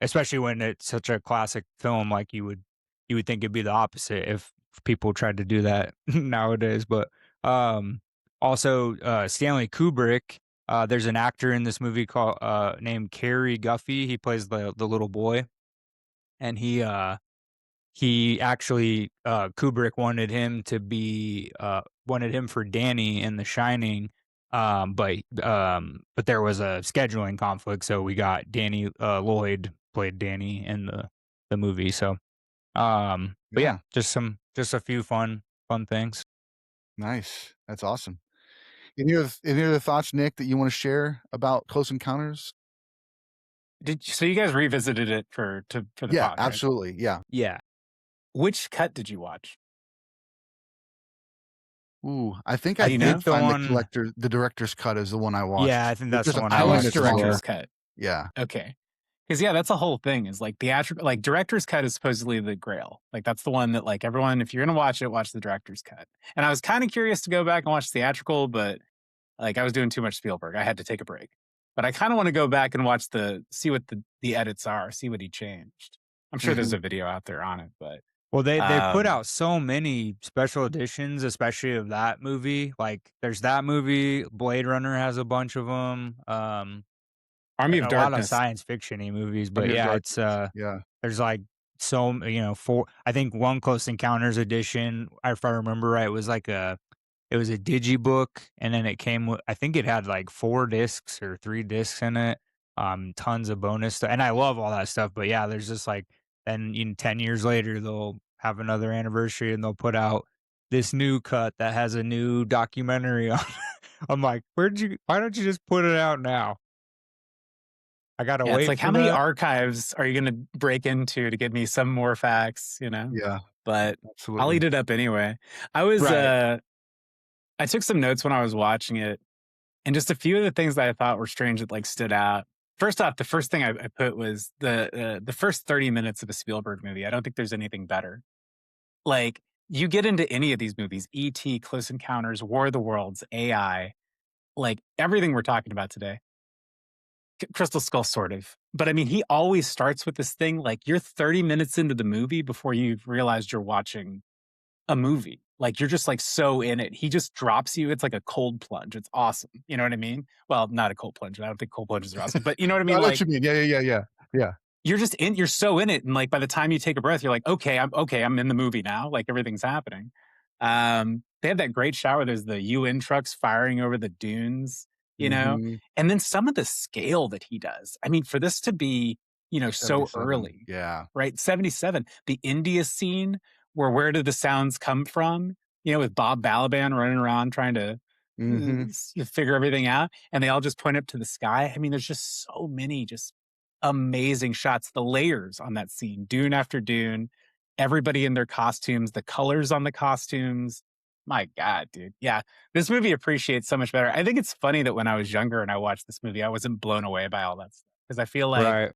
Especially when it's such a classic film, like you would think it'd be the opposite if people tried to do that nowadays. But um, also Stanley Kubrick. There's an actor in this movie called named Cary Guffey. He plays the little boy, and he actually Kubrick wanted him for Danny in The Shining, but there was a scheduling conflict, so we got Danny Lloyd played Danny in the movie. So but yeah, Yeah. just a few fun things. Nice. That's awesome. Any other thoughts, Nick, that you want to share about Close Encounters? So you guys revisited it for the Yeah, pod, right? absolutely. Yeah. Yeah. Which cut did you watch? Ooh, I think Do I you did know? find the director's cut is the one I watched. Yeah, I think It's that's just the an one I I hour and watched watched it's as longer. well. director's cut. Yeah. Okay. Because yeah, that's the whole thing is like theatrical, like director's cut is supposedly the grail. Like that's the one that like everyone, if you're gonna watch it, watch the director's cut. And I was kind of curious to go back and watch theatrical, but like I was doing too much Spielberg. I had to take a break. But I kind of want to go back and see what the edits are, see what he changed. I'm sure there's Mhm. a video out there on it, but Well, they put out so many special editions, especially of that movie. Like, there's that movie. Blade Runner has a bunch of them. Army of A lot of Darkness. science fiction-y movies. But Army of yeah, Darkness. it's Yeah. there's like four. I think one Close Encounters edition, if I remember right, it was a digibook, and then it came with, I think it had like 4 discs or 3 discs in it. Tons of bonus stuff, and I love all that stuff. But yeah, there's just like, then 10 years later they'll have another anniversary and they'll put out this new cut that has a new documentary on. I'm like, why don't you just put it out now? I gotta Yeah, it's wait like for how many that. archives are you going to break into to give me some more facts, Yeah. But I'll Absolutely. eat it up anyway. I took some notes when I was watching it, and just a few of the things that I thought were strange that like stood out. First off, the first thing I put was the first 30 minutes of a Spielberg movie. I don't think there's anything better. Like you get into any of these movies, E.T., Close Encounters, War of the Worlds, AI, like everything we're talking about today. Crystal Skull, sort of. But I mean, he always starts with this thing like you're 30 minutes into the movie before you've realized you're watching a movie. Like you're just like so in it. He just drops you. It's like a cold plunge. It's awesome. You know what I mean? Well, not a cold plunge. I don't think cold plunges are awesome, but you know what I I mean? know what Like you mean. Yeah. Yeah. you're so in it. And like by the time you take a breath, you're like, I'm in the movie now. Like everything's happening. They have that great shot where there's the UN trucks firing over the dunes, Mhm. and then some of the scale that he does. I mean, for this to be, so 77. early, Yeah. right? 77, the India scene where did the sounds come from? With Bob Balaban running around trying to Mhm. figure everything out, and they all just point up to the sky. I mean, there's just so many just amazing shots. The layers on that scene, dune after dune, everybody in their costumes, the colors on the costumes. My God, dude. Yeah, this movie appreciates so much better. I think it's funny that when I was younger and I watched this movie, I wasn't blown away by all that stuff because I feel like Right.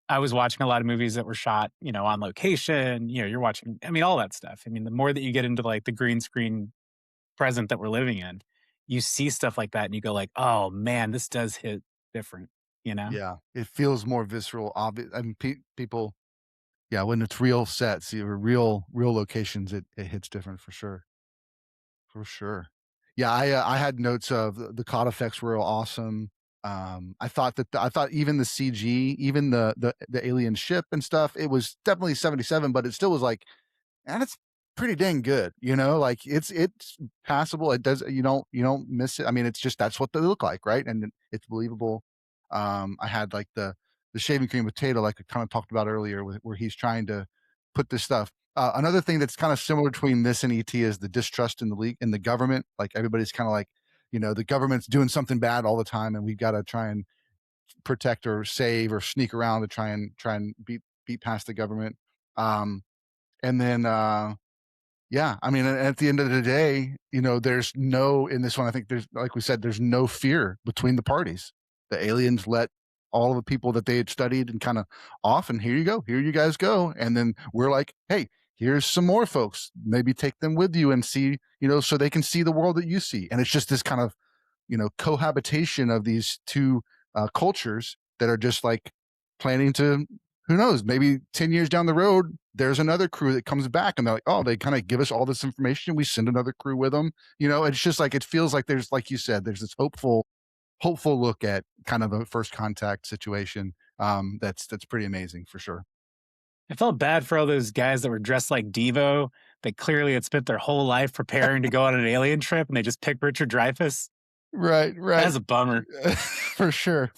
I was watching a lot of movies that were shot, on location. You're watching, all that stuff. The more that you get into like the green screen present that we're living in, you see stuff like that and you go like, oh man, this does hit different, Yeah, it feels more visceral, obvious. I mean, people, yeah, when it's real sets, real locations, it hits different for sure, for sure. Yeah, I had notes of the COD effects were awesome. I thought I thought even the CG, even the alien ship and stuff, it was definitely 77, but it still was like, and it's pretty dang good, like it's passable. It does, you don't miss it. I mean, it's just, that's what they look like, right? And it's believable. I had like the shaving cream potato, like I kind of talked about earlier, where he's trying to put this stuff. Another thing that's kind of similar between this and ET is the distrust in the government. Like everybody's kind of like, the government's doing something bad all the time, and we got to try and protect or save or sneak around to try and beat past the government. And then yeah, I mean, at the end of the day, there's no, in this one, I think there's, like we said, there's no fear between the parties. The aliens let all of the people that they had studied and kind of off, and here you go, here you guys go. And then we're like, hey, here's some more folks. Maybe take them with you and see, so they can see the world that you see. And it's just this kind of, cohabitation of these two cultures that are just like planning to, who knows, maybe 10 years down the road, there's another crew that comes back and they're like, oh, they kind of give us all this information. We send another crew with them. It's just like, it feels like there's, like you said, there's this hopeful look at kind of a first contact situation. That's pretty amazing for sure. I felt bad for all those guys that were dressed like Devo. They clearly had spent their whole life preparing to go on an alien trip, and they just picked Richard Dreyfuss. Right. That's a bummer. For sure.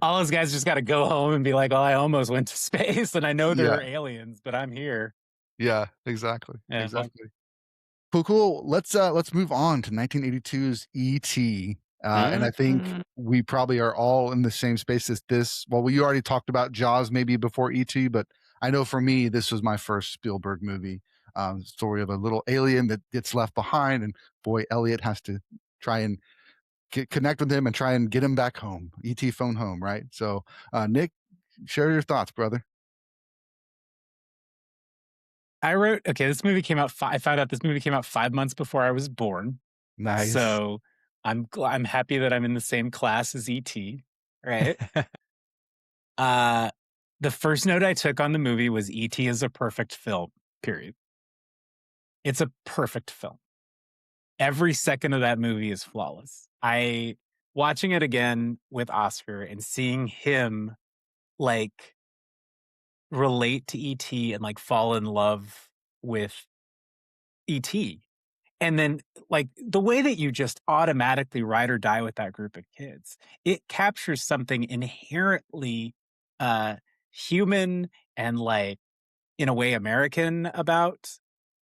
All those guys just got to go home and be like, "Oh, I almost went to space, and I know there are aliens, but I'm here." Yeah, exactly. Yeah, exactly. Cool. Let's move on to 1982's E.T. And I think we probably are all in the same space as this. Well, we already talked about Jaws maybe before E.T., but I know for me, this was my first Spielberg movie. Story of a little alien that gets left behind, and boy, Elliot has to try and connect with him and try and get him back home. E.T. phone home, right? So, Nick, share your thoughts, brother. this movie came out. I found out this movie came out 5 months before I was born. Nice. So I'm happy that I'm in the same class as E.T. Right. The first note I took on the movie was E.T. is a perfect film. Period. It's a perfect film. Every second of that movie is flawless. Watching it again with Oscar and seeing him like relate to E.T. and like fall in love with E.T. And then like the way that you just automatically ride or die with that group of kids, it captures something inherently human and like in a way American about,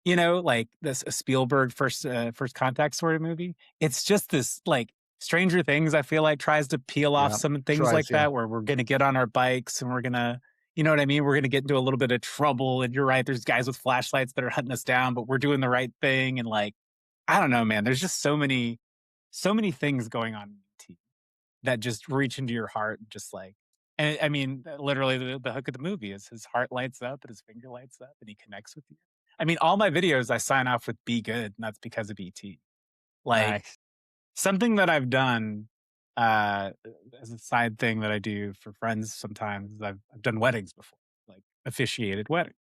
like this a Spielberg first contact sort of movie. It's just this like Stranger Things, I feel like tries to peel off some things like that, where we're going to get on our bikes and we're going to, you know what I mean? We're going to get into a little bit of trouble. And you're right. There's guys with flashlights that are hunting us down, but we're doing the right thing. And like, I don't know, man, there's just so many things going on in E.T. that just reach into your heart. Just like, and I mean, literally the hook of the movie is his heart lights up and his finger lights up and he connects with you. I mean, all my videos, I sign off with "Be good," and that's because of E.T. Like Nice. something that I've done as a side thing that I do for friends sometimes. I've done weddings before, like officiated weddings.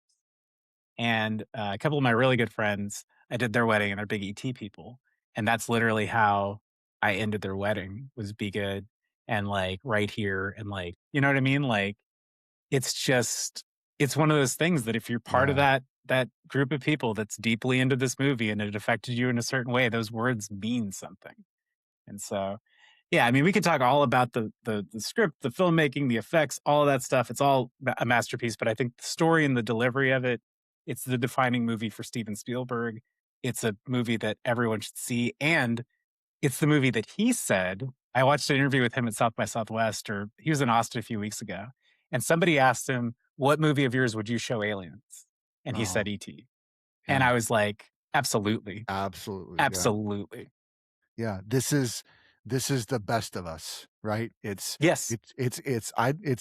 And a couple of my really good friends, I did their wedding and they're big ET people. And that's literally how I ended their wedding was "Be good," and like right here. And like, you know what I mean? Like, it's one of those things that if you're part of that group of people that's deeply into this movie and it affected you in a certain way, those words mean something. And so, yeah, I mean, we could talk all about the script, the filmmaking, the effects, all of that stuff. It's all a masterpiece. But I think the story and the delivery of it, it's the defining movie for Steven Spielberg. It's a movie that everyone should see. And it's the movie that he said, I watched an interview with him at South by Southwest, or he was in Austin a few weeks ago. And somebody asked him, what movie of yours would you show aliens? And he said E.T. Yeah. And I was like, absolutely. Absolutely. Absolutely. Yeah. This is the best of us, right? It's Yes. it's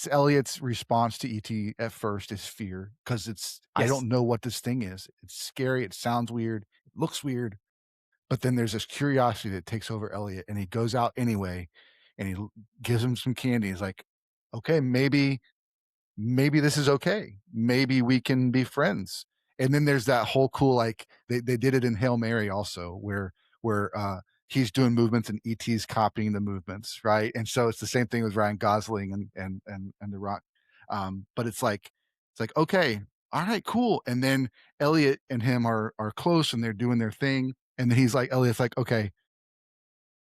Elliot's response to ET at first is fear, because I Yes. don't know what this thing is. It's scary. It sounds weird. It looks weird. But then there's this curiosity that takes over Elliot, and he goes out anyway, and he gives him some candy. He's like, okay, maybe this is okay. Maybe we can be friends. And then there's that whole cool, like they did it in Hail Mary also, where he's doing movements and ET's copying the movements, right? And so it's the same thing with Ryan Gosling and The Rock. But it's like okay, all right, cool. And then Elliot and him are close, and they're doing their thing. And then Elliot's like, okay,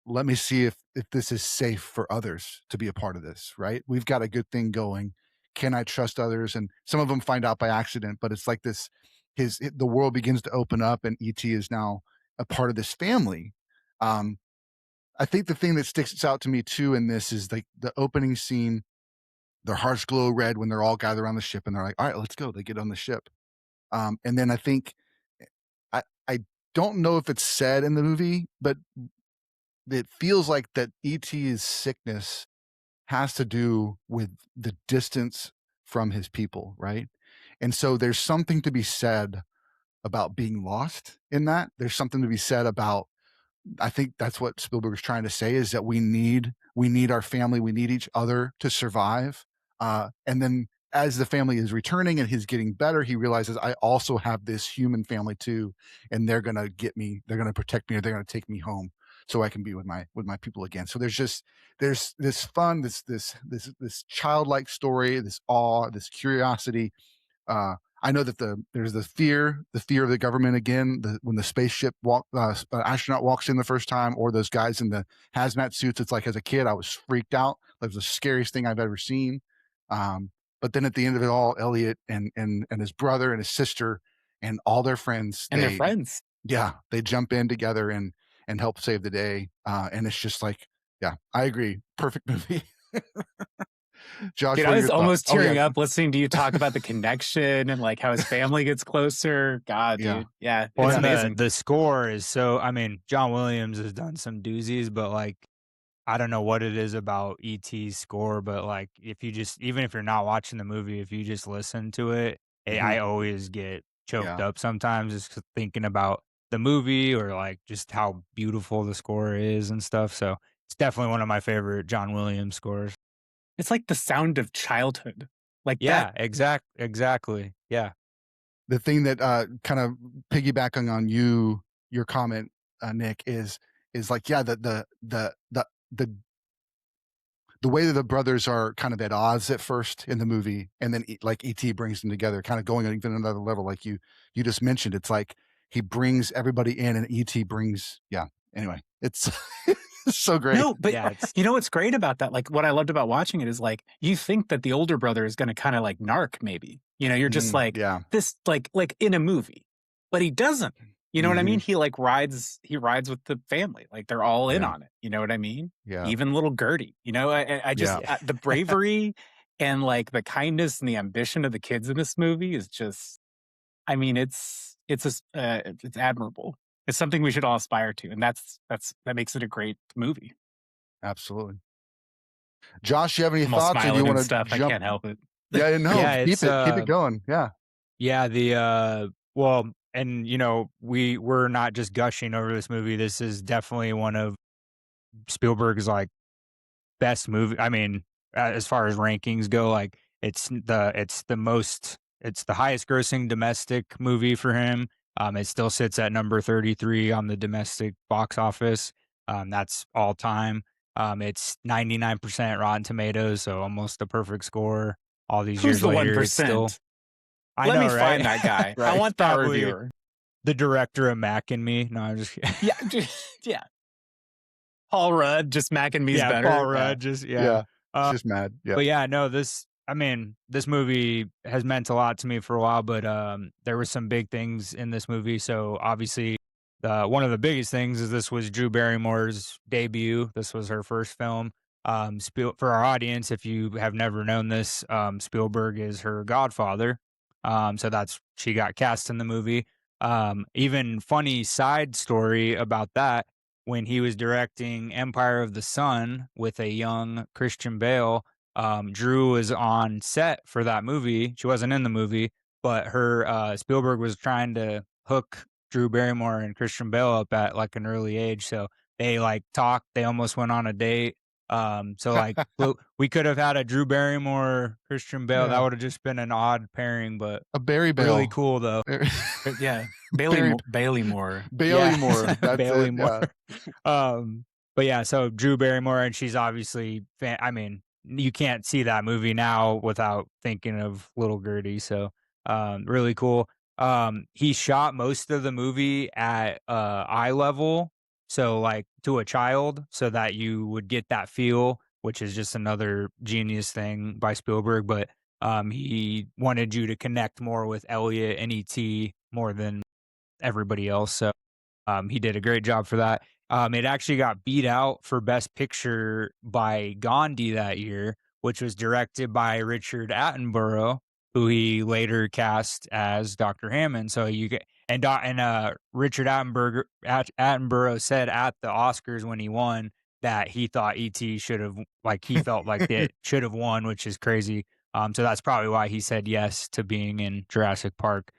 let me see if this is safe for others to be a part of this, right? We've got a good thing going. Can I trust others? And some of them find out by accident, but it's like this, the world begins to open up, and ET is now a part of this family. I think the thing that sticks out to me too in this is like the opening scene. Their hearts glow red when they're all gathered on the ship, and they're like, all right, let's go. They get on the ship. And then I think, I don't know if it's said in the movie, but it feels like that ET's sickness has to do with the distance from his people, right? And so there's something to be said about being lost in that. There's something to be said about, I think that's what Spielberg is trying to say, is that we need our family, we need each other to survive. And then as the family is returning and he's getting better, he realizes, I also have this human family too, and they're gonna get me, they're gonna protect me, or they're gonna take me home so I can be with my people again. So there's this fun, this childlike story, this awe, this curiosity. I know that there's the fear of the government again. When the spaceship astronaut walks in the first time, or those guys in the hazmat suits. It's like, as a kid, I was freaked out. That was the scariest thing I've ever seen. But then at the end of it all, Elliot and his brother and his sister and all their friends, And their friends. Yeah, they jump in together and help save the day. And it's just like, yeah, I agree. Perfect movie. Josh, Dude, what I are was your almost thoughts? tearing up listening to you talk about the connection and like how his family gets closer. God, Yeah. dude. Yeah. Well, It's and amazing. the score is so, I mean, John Williams has done some doozies, but like, I don't know what it is about ET's score, but like, even if you're not watching the movie, if you just listen to it, I always get choked Yeah. up sometimes just thinking about the movie, or like just how beautiful the score is and stuff. So it's definitely one of my favorite John Williams scores. It's like the sound of childhood. Like Yeah, that. exactly. Yeah. The thing that kind of piggybacking on your comment, Nick, is like, yeah, the way that the brothers are kind of at odds at first in the movie, and then like ET brings them together, kind of going even another level, like you just mentioned. It's like he brings everybody in, and ET brings, yeah. Anyway, it's so great. No, but Yeah, you know what's great about that? Like, what I loved about watching it is like, you think that the older brother is going to kind of like narc, maybe. You know, you're just like, yeah, this, like in a movie, but he doesn't. You know what I mean? He like rides with the family. Like, they're all in on it. You know what I mean? Yeah. Even little Gertie. You know, I just the bravery and like the kindness and the ambition of the kids in this movie is just, I mean, it's admirable. It's something we should all aspire to, and that makes it a great movie. Absolutely. Josh, you have any I'm all thoughts, or do smiling you and want to stuff. jump? I can't help it. Yeah, no, Yeah, keep it going. Yeah. Yeah, well, and you know, we're not just gushing over this movie. This is definitely one of Spielberg's like best movie. I mean, as far as rankings go, like it's the highest grossing domestic movie for him. It still sits at number 33 on the domestic box office. That's all time. It's 99% Rotten Tomatoes, so almost a perfect score. All these Who's years the later, it's 1%? still. Let me find that guy. I want that Probably reviewer. the director of Mac and Me. No, I'm just kidding. Yeah. Paul Rudd, just Mac and Me's better. Paul Rudd, just it's just mad. Yeah. But yeah, no, this movie has meant a lot to me for a while, but there were some big things in this movie. So obviously, one of the biggest things is this was Drew Barrymore's debut. This was her first film. For our audience, if you have never known this, Spielberg is her godfather. So she got cast in the movie. Even funny side story about that. when he was directing Empire of the Sun with a young Christian Bale. Drew was on set for that movie. She wasn't in the movie, but her Spielberg was trying to hook Drew Barrymore and Christian Bale up at like an early age. So they like talked. They almost went on a date. So like we could have had a Drew Barrymore, Christian Bale. That would have just been an odd pairing, but A Barry Bale. really cool though. Yeah, Bailey Moore. Bailey Moore. That's Bailey it. Moore. But yeah, so Drew Barrymore, and she's obviously I mean, you can't see that movie now without thinking of Little Gertie. So really cool. He shot most of the movie at eye level, so like to a child, so that you would get that feel, which is just another genius thing by Spielberg. But he wanted you to connect more with Elliot and E.T. more than everybody else. So he did a great job for that. It actually got beat out for Best Picture by Gandhi that year, which was directed by Richard Attenborough, who he later cast as Dr. Hammond. So you get Richard Attenborough said at the Oscars when he won that he thought E.T. should have, like, he felt like it should have won, which is crazy. So that's probably why he said yes to being in Jurassic Park,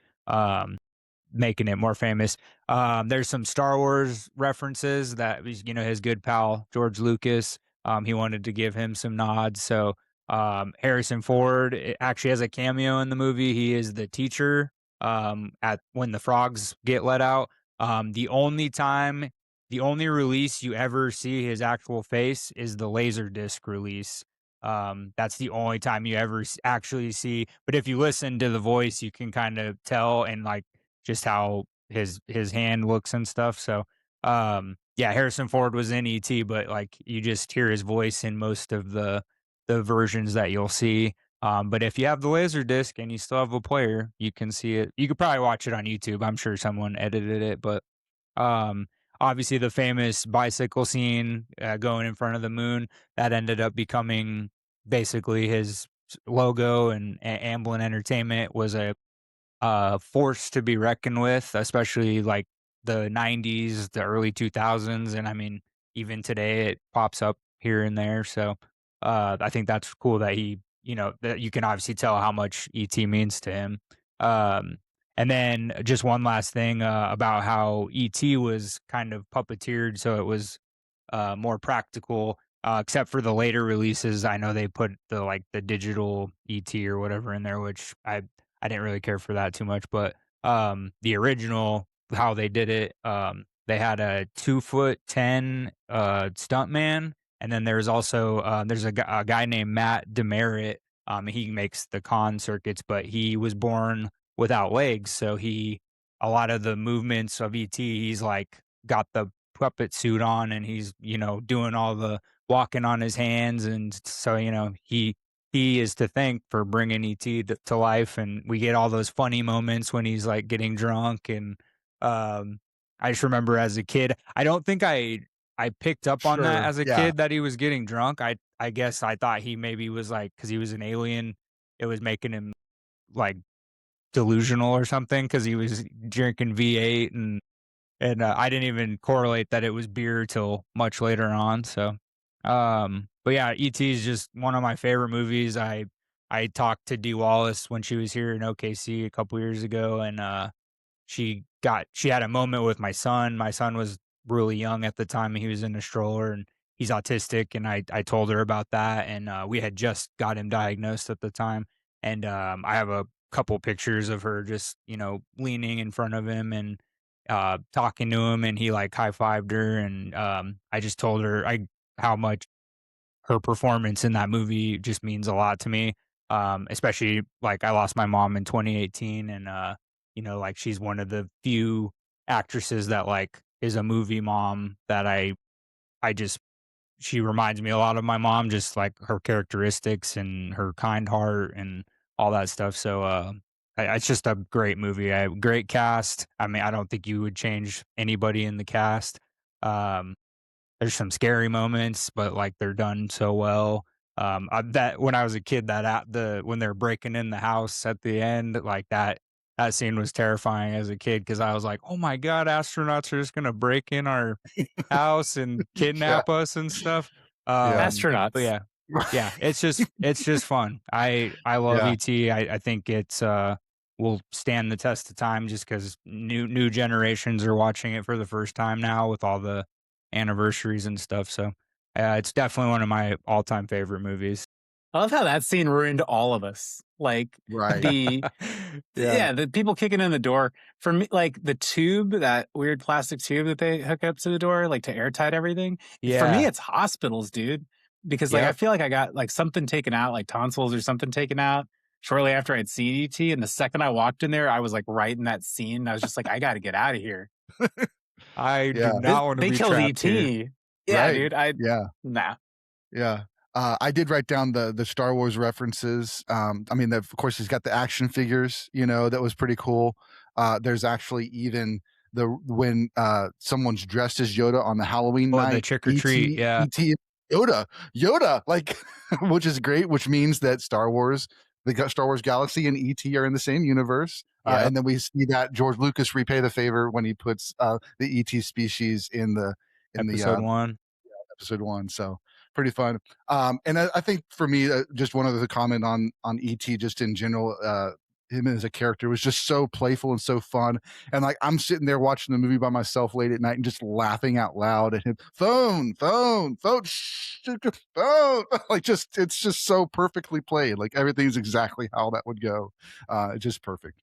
making it more famous. There's some Star Wars references that, you know, his good pal George Lucas, he wanted to give him some nods. So Harrison Ford actually has a cameo in the movie. He is the teacher at when the frogs get let out. The only release you ever see his actual face is the Laserdisc release. That's the only time you ever actually see. But if you listen to the voice, you can kind of tell, and like just how his hand looks and stuff. So yeah, Harrison Ford was in E.T., but like you just hear his voice in most of the versions that you'll see. But if you have the Laserdisc and you still have a player, you can see it. You could probably watch it on YouTube. I'm sure someone edited it, but obviously the famous bicycle scene going in front of the moon, that ended up becoming basically his logo, and Amblin Entertainment was a force to be reckoned with, especially like the 90s, the early 2000s. And I mean, even today it pops up here and there. So I think that's cool that he, you know, that you can obviously tell how much E.T. means to him. And then just one last thing about how E.T. was kind of puppeteered, so it was more practical. Except for the later releases, I know they put the digital ET or whatever in there, which I didn't really care for that too much. But the original, how they did it, they had a 2'10" stuntman, and then there's also there's a guy named Matt Demerit. He makes the con circuits, but he was born without legs, so a lot of the movements of ET, he's like got the puppet suit on, and he's, you know, doing all the walking on his hands. And so, you know, he is to thank for bringing E.T. to life. And we get all those funny moments when he's like getting drunk. And I just remember as a kid, I don't think I picked up on that as a kid, that he was getting drunk. I guess I thought he maybe was like, because he was an alien, it was making him like delusional or something, because he was drinking V8, and I didn't even correlate that it was beer till much later on. So, but yeah, E.T. is just one of my favorite movies. I talked to Dee Wallace when she was here in OKC a couple years ago, and she had a moment with my son. My son was really young at the time, and he was in a stroller, and he's autistic. And I told her about that, and we had just got him diagnosed at the time. And I have a couple pictures of her just, you know, leaning in front of him and talking to him, and he like high-fived her. And I just told her how much her performance in that movie just means a lot to me. Especially like I lost my mom in 2018, and you know, like she's one of the few actresses that like is a movie mom that I just, she reminds me a lot of my mom, just like her characteristics and her kind heart and all that stuff. So it's just a great movie. Great cast. I mean, I don't think you would change anybody in the cast. There's some scary moments, but like they're done so well. That when I was a kid, when they're breaking in the house at the end, like that that scene was terrifying as a kid because I was like, oh my God, astronauts are just going to break in our house and kidnap us and stuff. But Astronauts. yeah. Yeah, it's just fun. I love Yeah. E.T. I think it's will stand the test of time just because new generations are watching it for the first time now with all the anniversaries and stuff. So it's definitely one of my all-time favorite movies. I love how that scene ruined all of us. Like Right. the people kicking in the door. For me, like the tube, that weird plastic tube that they hook up to the door, like to airtight everything. Yeah. For me, it's hospitals, dude. Because like I feel like I got like something taken out, like tonsils or something taken out shortly after I'd seen E.T. And the second I walked in there, I was like right in that scene. I was just like, I got to get out of here. I do not want to be They killed trapped here. E.T. Yeah, Right. dude. Nah. Yeah. I did write down the Star Wars references. I mean, of course, he's got the action figures, that was pretty cool. There's actually even when someone's dressed as Yoda on the Halloween night. The trick or treat, yeah. E.T. Yoda, like, which is great, which means that Star Wars Galaxy and E.T. are in the same universe. And then we see that George Lucas repay the favor when he puts the E.T. species in episode 1. Episode 1. So pretty fun. And I think for me, just one other comment on E.T. just in general, him as a character was just so playful and so fun. And like I'm sitting there watching the movie by myself late at night and just laughing out loud at him. Phone, like it's just so perfectly played. Like everything's exactly how that would go. Just perfect.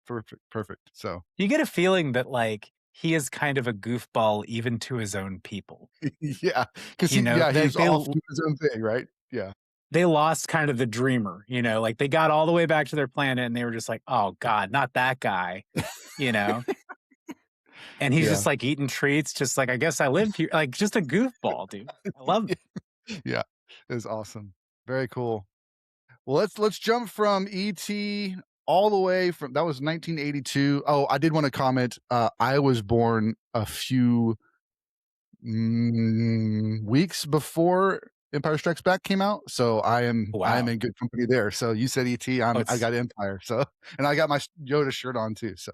So you get a feeling that like he is kind of a goofball even to his own people. Yeah, because he's off to his own thing, right? Yeah. They lost kind of the dreamer, like they got all the way back to their planet and they were just like, oh God, not that guy, and he's just like eating treats, just like, I guess I live here, like just a goofball, dude. I love it. Yeah, it was awesome. Very cool. Well, let's jump from E.T. all the way from, that was 1982. Oh, I did want to comment. I was born a few weeks before Empire Strikes Back came out, so I am in good company there. So you said E.T. I got Empire, so, and I got my Yoda shirt on too. So,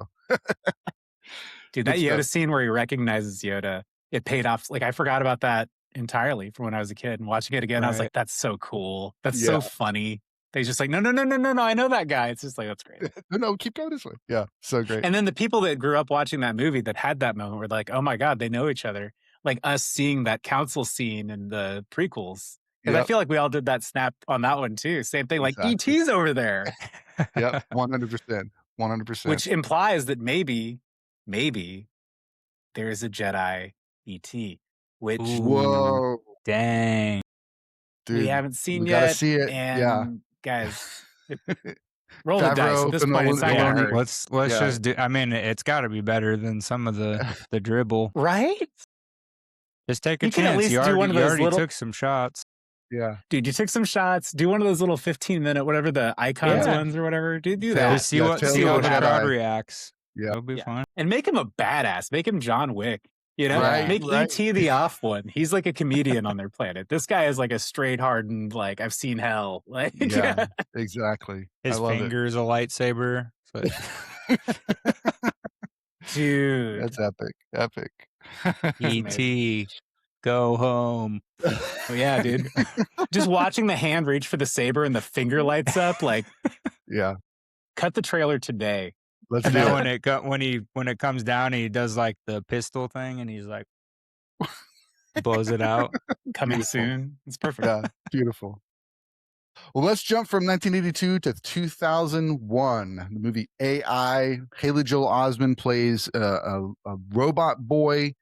dude, that Yoda scene where he recognizes Yoda, it paid off. Like I forgot about that entirely from when I was a kid, and watching it again, I was like, that's so cool. That's so funny. They just like, no, I know that guy. It's just like, that's great. No, keep going this way. Yeah, so great. And then the people that grew up watching that movie that had that moment were like, oh my God, they know each other. Like us seeing that council scene in the prequels. Because I feel like we all did that snap on that one too. Same thing, like E.T.'s over there. Yep, 100%. Which implies that maybe there is a Jedi E.T. Which, whoa, dang, dude, we haven't seen we yet. Gotta see it. And guys, roll the dice at this point. It's not gonna hurt. Let's just do. I mean, it's got to be better than some of the dribble, right? Just take a chance. You already took some shots. Yeah, dude, you took some shots. Do one of those little 15-minute, whatever the icons ones or whatever. Do that. Just see how the crowd reacts. Yeah, it'll be fun. And make him a badass. Make him John Wick. Make E.T. the off one. He's like a comedian on their planet. This guy is like a straight hardened, like, I've seen hell. Like, yeah, exactly. His finger is a lightsaber. So. Dude, that's epic. E.T. Go home. Oh, yeah, dude. Just watching the hand reach for the saber and the finger lights up, like, yeah. Cut the trailer today. Let's and do then it. when it comes down, he does like the pistol thing, and he's like blows it out. Coming soon. It's perfect. Yeah, beautiful. Well, let's jump from 1982 to 2001. The movie AI. Haley Joel Osment plays a robot boy.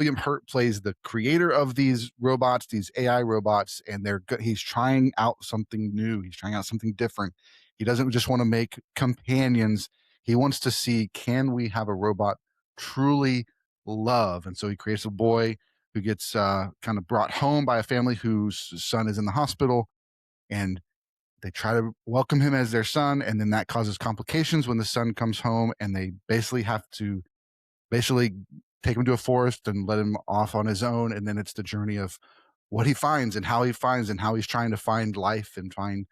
William Hurt plays the creator of these robots, these AI robots, and he's trying out something new. He's trying out something different. He doesn't just want to make companions. He wants to see, can we have a robot truly love? And so he creates a boy who gets kind of brought home by a family whose son is in the hospital, and they try to welcome him as their son, and then that causes complications when the son comes home, and they basically have to take him to a forest and let him off on his own. And then it's the journey of what he finds and how he's trying to find life and find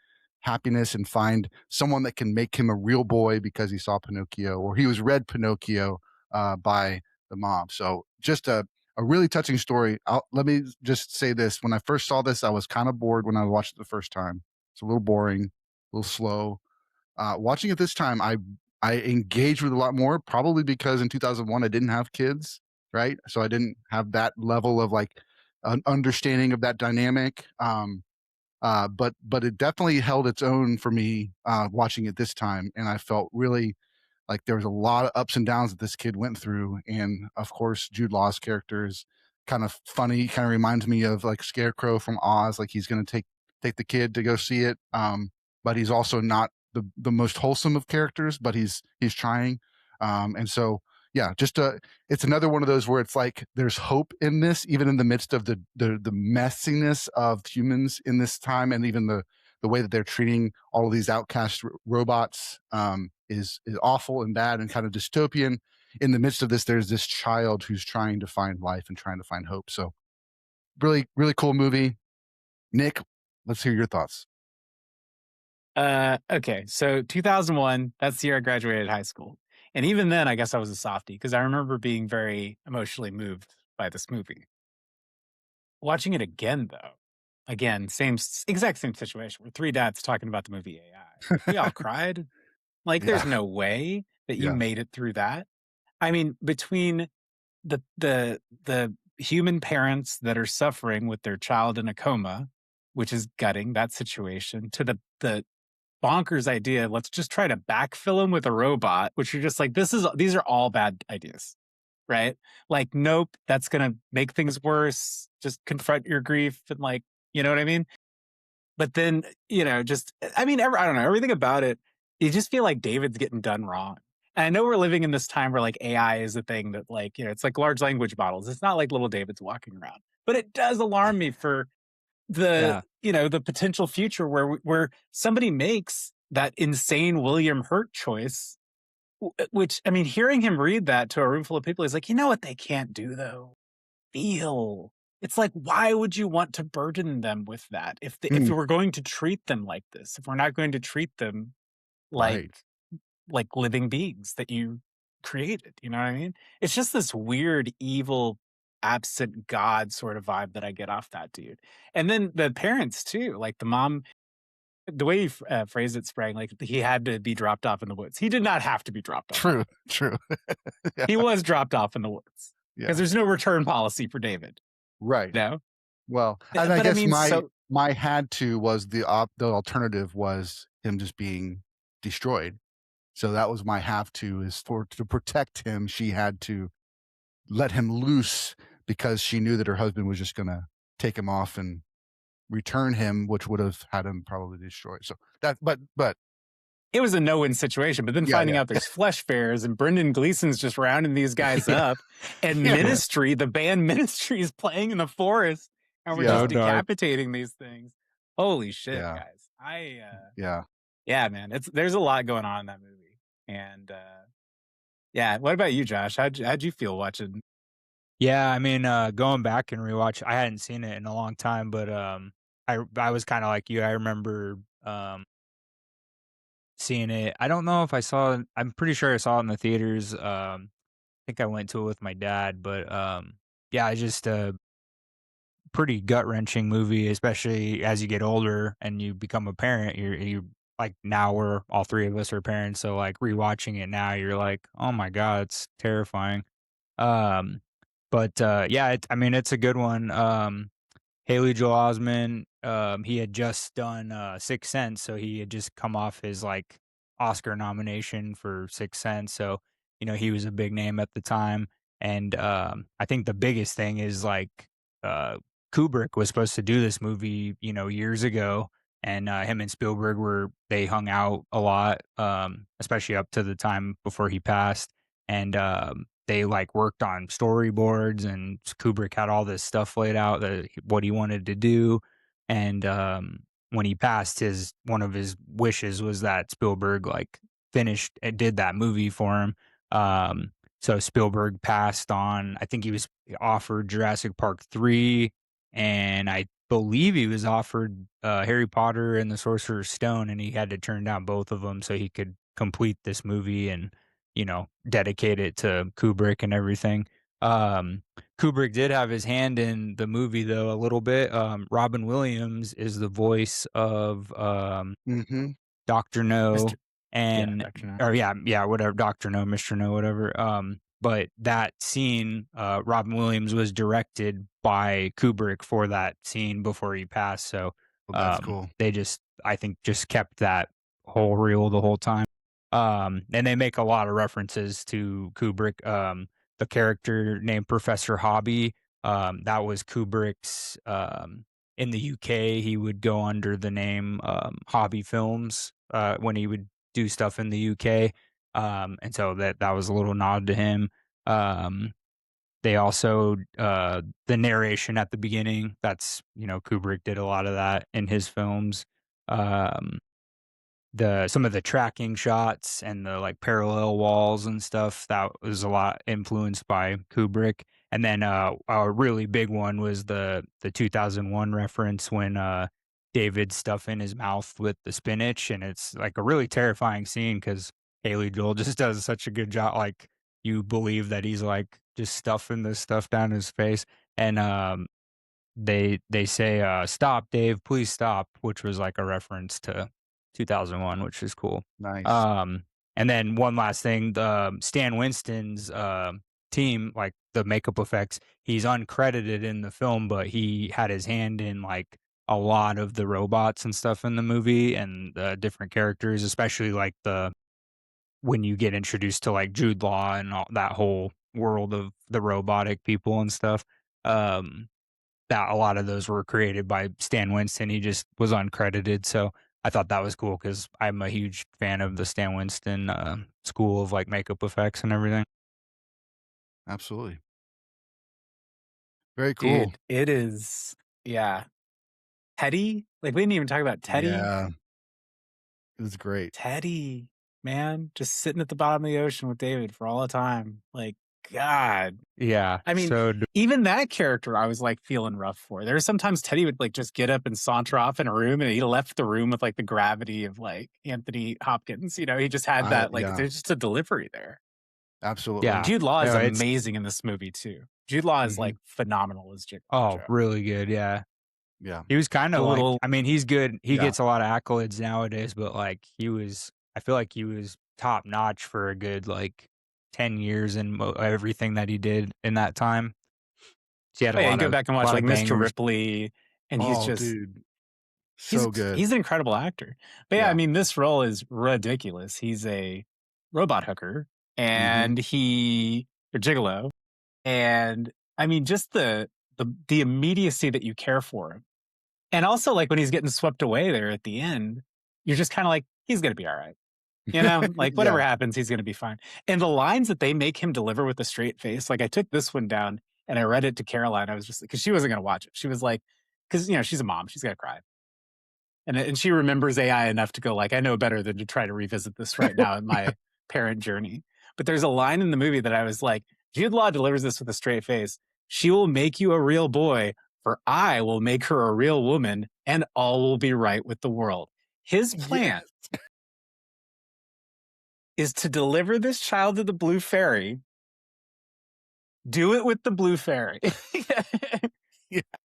happiness and find someone that can make him a real boy because he saw Pinocchio, or he was read Pinocchio by the mom. So just a really touching story. Let me just say this. When I first saw this, I was kind of bored when I watched it the first time. It's a little boring, a little slow. Watching it this time, I engaged with it a lot more, probably because in 2001 I didn't have kids, right? So I didn't have that level of like an understanding of that dynamic. But it definitely held its own for me watching it this time, and I felt really like there was a lot of ups and downs that this kid went through. And of course, Jude Law's character is kind of funny, kind of reminds me of like Scarecrow from Oz. Like he's going to take the kid to go see it, but he's also not the most wholesome of characters, but he's trying. And so yeah, just it's another one of those where it's like there's hope in this, even in the midst of the messiness of humans in this time, and even the way that they're treating all of these outcast robots is awful and bad and kind of dystopian. In the midst of this, there's this child who's trying to find life and trying to find hope. So really, really cool movie. Nick, let's hear your thoughts. Okay, so 2001, that's the year I graduated high school. And even then, I guess I was a softie because I remember being very emotionally moved by this movie. Watching it again, though, exact same situation. We're three dads talking about the movie AI. We all cried. Like, there's no way that you made it through that. I mean, between the human parents that are suffering with their child in a coma, which is gutting that situation, to the bonkers idea, let's just try to backfill him with a robot, which you're just like, these are all bad ideas, right? Like, nope, that's gonna make things worse. Just confront your grief and like, you know what I mean? But then, I don't know, everything about it, you just feel like David's getting done wrong. And I know we're living in this time where like AI is a thing that like, it's like large language models. It's not like little David's walking around, but it does alarm me for the potential future where somebody makes that insane William Hurt choice, which, I mean, hearing him read that to a room full of people, he's like, you know what they can't do though? Feel. It's like, why would you want to burden them with that? If we're going to treat them like this, if we're not going to treat them like living beings that you created, you know what I mean? It's just this weird, evil, absent God sort of vibe that I get off that dude. And then the parents too, like the mom, the way you phrased it, Sprang, like he had to be dropped off in the woods. He did not have to be dropped off. True. He was dropped off in the woods because there's no return policy for David. Right. No. Well, and I guess my had to was the alternative was him just being destroyed. So that was my have to, is to protect him. She had to let him loose because she knew that her husband was just going to take him off and return him, which would have had him probably destroyed. So that, but it was a no-win situation. But then finding out there's flesh fairs and Brendan Gleeson's just rounding these guys up, and Ministry, the band Ministry, is playing in the forest, and we're just decapitating these things. Holy shit, guys! Yeah, man, there's a lot going on in that movie. And what about you, Josh? How'd you feel watching? Yeah, I mean, going back and rewatch, I hadn't seen it in a long time, but I was kind of like you. I remember seeing it. I don't know if I saw it. I'm pretty sure I saw it in the theaters. I think I went to it with my dad, but I just pretty gut wrenching movie, especially as you get older and you become a parent. You like, now we're all three of us are parents, so like rewatching it now, you're like, oh my god, it's terrifying. But it's a good one. Haley Joel Osment, he had just done Sixth Sense, so he had just come off his like Oscar nomination for Sixth Sense, so he was a big name at the time. And I think the biggest thing is like Kubrick was supposed to do this movie, years ago, and him and Spielberg they hung out a lot, especially up to the time before he passed, and they like worked on storyboards, and Kubrick had all this stuff laid out what he wanted to do. And when he passed, one of his wishes was that Spielberg like finished and did that movie for him. So Spielberg passed on, I think he was offered Jurassic Park 3 and I believe he was offered Harry Potter and the Sorcerer's Stone, and he had to turn down both of them so he could complete this movie and, you know, dedicate it to Kubrick and everything. Kubrick did have his hand in the movie though a little bit. Robin Williams is the voice of Dr. No Mr. and Dr. No. or yeah, whatever, Dr. No, Mr. No, whatever. But that scene, Robin Williams was directed by Kubrick for that scene before he passed. So That's cool. they I think just kept that whole reel the whole time. And they make a lot of references to Kubrick. The character named Professor Hobby, that was Kubrick's. In the UK, he would go under the name Hobby Films when he would do stuff in the UK. And so that was a little nod to him. They also the narration at the beginning, that's, you know, Kubrick did a lot of that in his films. Some of the tracking shots and the like parallel walls and stuff, that was a lot influenced by Kubrick. And then a really big one was the 2001 reference when David's stuffing his mouth with the spinach, and it's like a really terrifying scene because Haley Joel just does such a good job. Like, you believe that he's like just stuffing this stuff down his face, and they say stop, Dave, please stop, which was like a reference to 2001, which is cool. Nice. And then one last thing, Stan Winston's team, like the makeup effects, he's uncredited in the film, but he had his hand in like a lot of the robots and stuff in the movie and different characters, especially like when you get introduced to like Jude Law and all that whole world of the robotic people and stuff. That a lot of those were created by Stan Winston. He just was uncredited, so I thought that was cool because I'm a huge fan of the Stan Winston school of like makeup effects and everything. Absolutely. Very cool. Dude, it is, yeah. Teddy? Like, we didn't even talk about Teddy. Yeah. It was great. Teddy, man, just sitting at the bottom of the ocean with David for all the time. Like, God. Yeah. I mean, even that character I was like feeling rough for. There were sometimes Teddy would like just get up and saunter off in a room, and he left the room with like the gravity of like Anthony Hopkins. You know, he just had that, like, there's just a delivery there. Absolutely. Yeah. Jude Law is amazing in this movie too. Jude Law is like phenomenal as Gigolo. Oh, really good. Yeah. Yeah. He was kind of like, I mean, he's good. He Yeah. gets a lot of accolades nowadays, but like I feel like he was top notch for a good like 10 years in everything that he did in that time. So he had you go back and watch like Mr. Ripley, and he's just, dude, so good. He's an incredible actor. But yeah, I mean, this role is ridiculous. He's a robot hooker, and he or gigolo, and I mean, just the immediacy that you care for him, and also like when he's getting swept away there at the end, you're just kind of like, he's gonna be all right. You know, like whatever happens, he's going to be fine. And the lines that they make him deliver with a straight face, like I took this one down and I read it to Caroline. I was just because she wasn't going to watch it. She was like, because, you know, she's a mom, she's going to cry. And she remembers AI enough to go like, I know better than to try to revisit this right now in my parent journey. But there's a line in the movie that I was like, Jude Law delivers this with a straight face. She will make you a real boy, for I will make her a real woman, and all will be right with the world. His plan is to deliver this child to the Blue Fairy, do it with the Blue Fairy.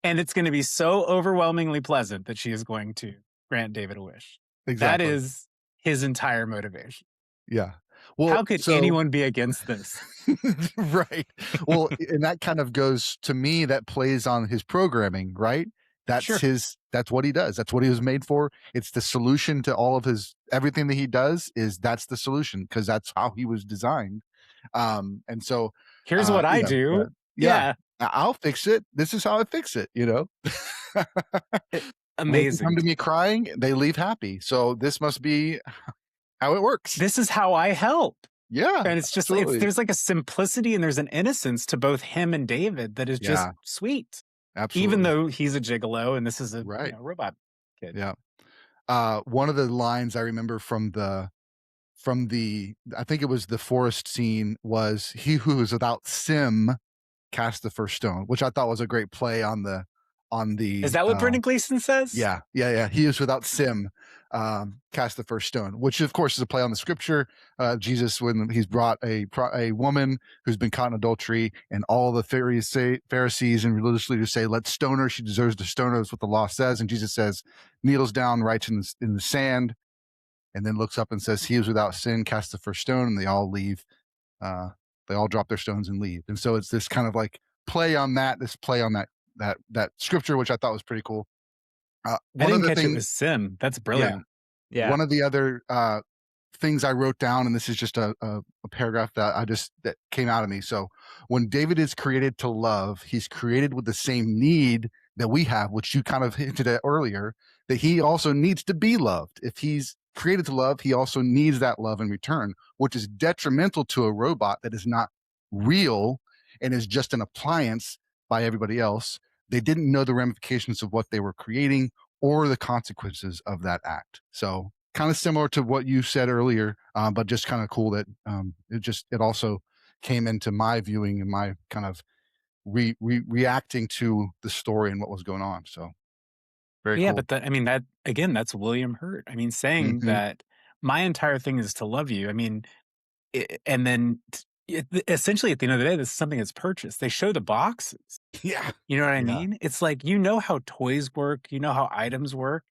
And it's going to be so overwhelmingly pleasant that she is going to grant David a wish. Exactly. That is his entire motivation. Yeah. Well, how could anyone be against this? Right. Well, and that kind of goes to me, that plays on his programming, right? That's that's what he does. That's what he was made for. It's the solution to all of everything that he does that's the solution, because that's how he was designed. And so here's what I do. Yeah. I'll fix it. This is how I fix it, you know? Amazing. When they come to me crying, they leave happy. So this must be how it works. This is how I help. Yeah. And it's just, there's like a simplicity and there's an innocence to both him and David that is just sweet. Absolutely. Even though he's a gigolo and this is a robot kid. Yeah. One of the lines I remember from the I think it was the forest scene was, "He who is without sim cast the first stone," which I thought was a great play on the on the. Is that what Brendan Gleeson says? Yeah. He is without sin. Cast the first stone, which of course is a play on the scripture. Jesus, when he's brought a woman who's been caught in adultery, and all the Pharisees and religious leaders say, "Let's stone her. She deserves to stone her." That's what the law says. And Jesus says, kneels down, writes in the sand, and then looks up and says, "He is without sin. Cast the first stone." And they all leave. They all drop their stones and leave. And so it's this kind of like play on that. This play on that scripture, which I thought was pretty cool. I didn't catch it was sin. That's brilliant. Yeah. One of the other things I wrote down, and this is just a paragraph that came out of me. So when David is created to love, he's created with the same need that we have, which you kind of hinted at earlier, that he also needs to be loved. If he's created to love, he also needs that love in return, which is detrimental to a robot that is not real and is just an appliance by everybody else. They didn't know the ramifications of what they were creating or the consequences of that act. So kind of similar to what you said earlier, but just kind of cool that it also came into my viewing and my kind of reacting to the story and what was going on. So very cool. But that's William Hurt. I mean, saying that my entire thing is to love you. I mean, and then essentially at the end of the day, this is something that's purchased. They show the boxes. Yeah. You know what I mean? It's like, you know how toys work, you know how items work.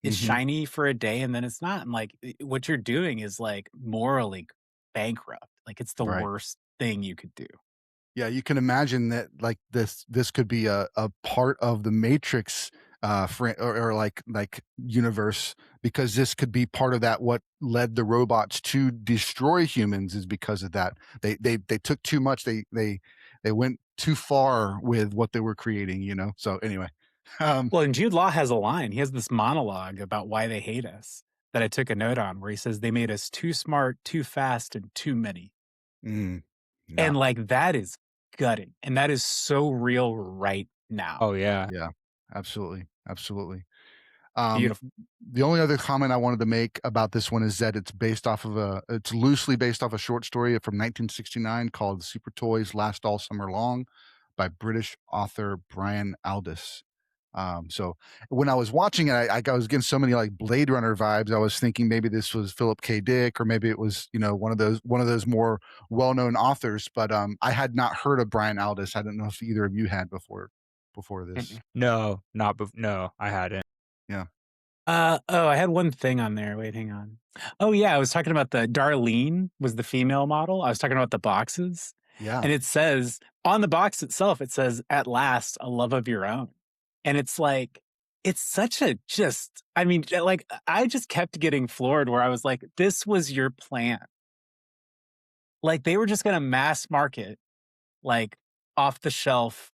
It's shiny for a day and then it's not. And like what you're doing is like morally bankrupt. Like it's the worst thing you could do. Yeah, you can imagine that like this could be a part of the Matrix or like universe, because this could be part of that. What led the robots to destroy humans is because of that. They took too much. They went too far with what they were creating, you know? So anyway. Well, and Jude Law has a line. He has this monologue about why they hate us that I took a note on, where he says they made us too smart, too fast, and too many. Yeah. And like that is gutting. And that is so real right now. Oh, yeah. Yeah, absolutely. Absolutely. Beautiful. The only other comment I wanted to make about this one is that it's loosely based off a short story from 1969 called Super Toys Last All Summer Long by British author Brian Aldiss. So when I was watching it, I was getting so many like Blade Runner vibes. I was thinking maybe this was Philip K. Dick, or maybe it was, you know, one of those more well-known authors. But I had not heard of Brian Aldiss. I don't know if either of you had before this. No, no, I hadn't. Yeah. I had one thing on there. Wait, hang on. Oh yeah, I was talking about the Darlene was the female model. I was talking about the boxes. Yeah. And it says on the box itself, it says, "At last, a love of your own." And it's like, it's such a I just kept getting floored where I was like, this was your plan. Like they were just going to mass market, like off the shelf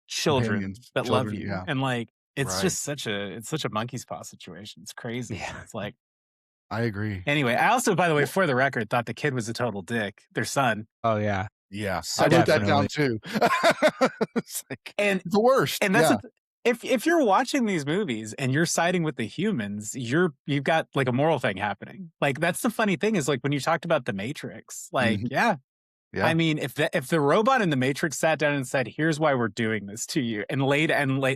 children that love you. Yeah. And like, it's just such a monkey's paw situation. It's crazy. Yeah. It's like, I agree. Anyway, I also, by the way, for the record, thought the kid was a total dick, their son. Oh, yeah. Yeah. So I wrote that down too. It's like, and the worst. And that's if you're watching these movies and you're siding with the humans, you've got like a moral thing happening. Like that's the funny thing is like when you talked about the Matrix, like yeah. I mean, if the robot in the Matrix sat down and said, "Here's why we're doing this to you," and laid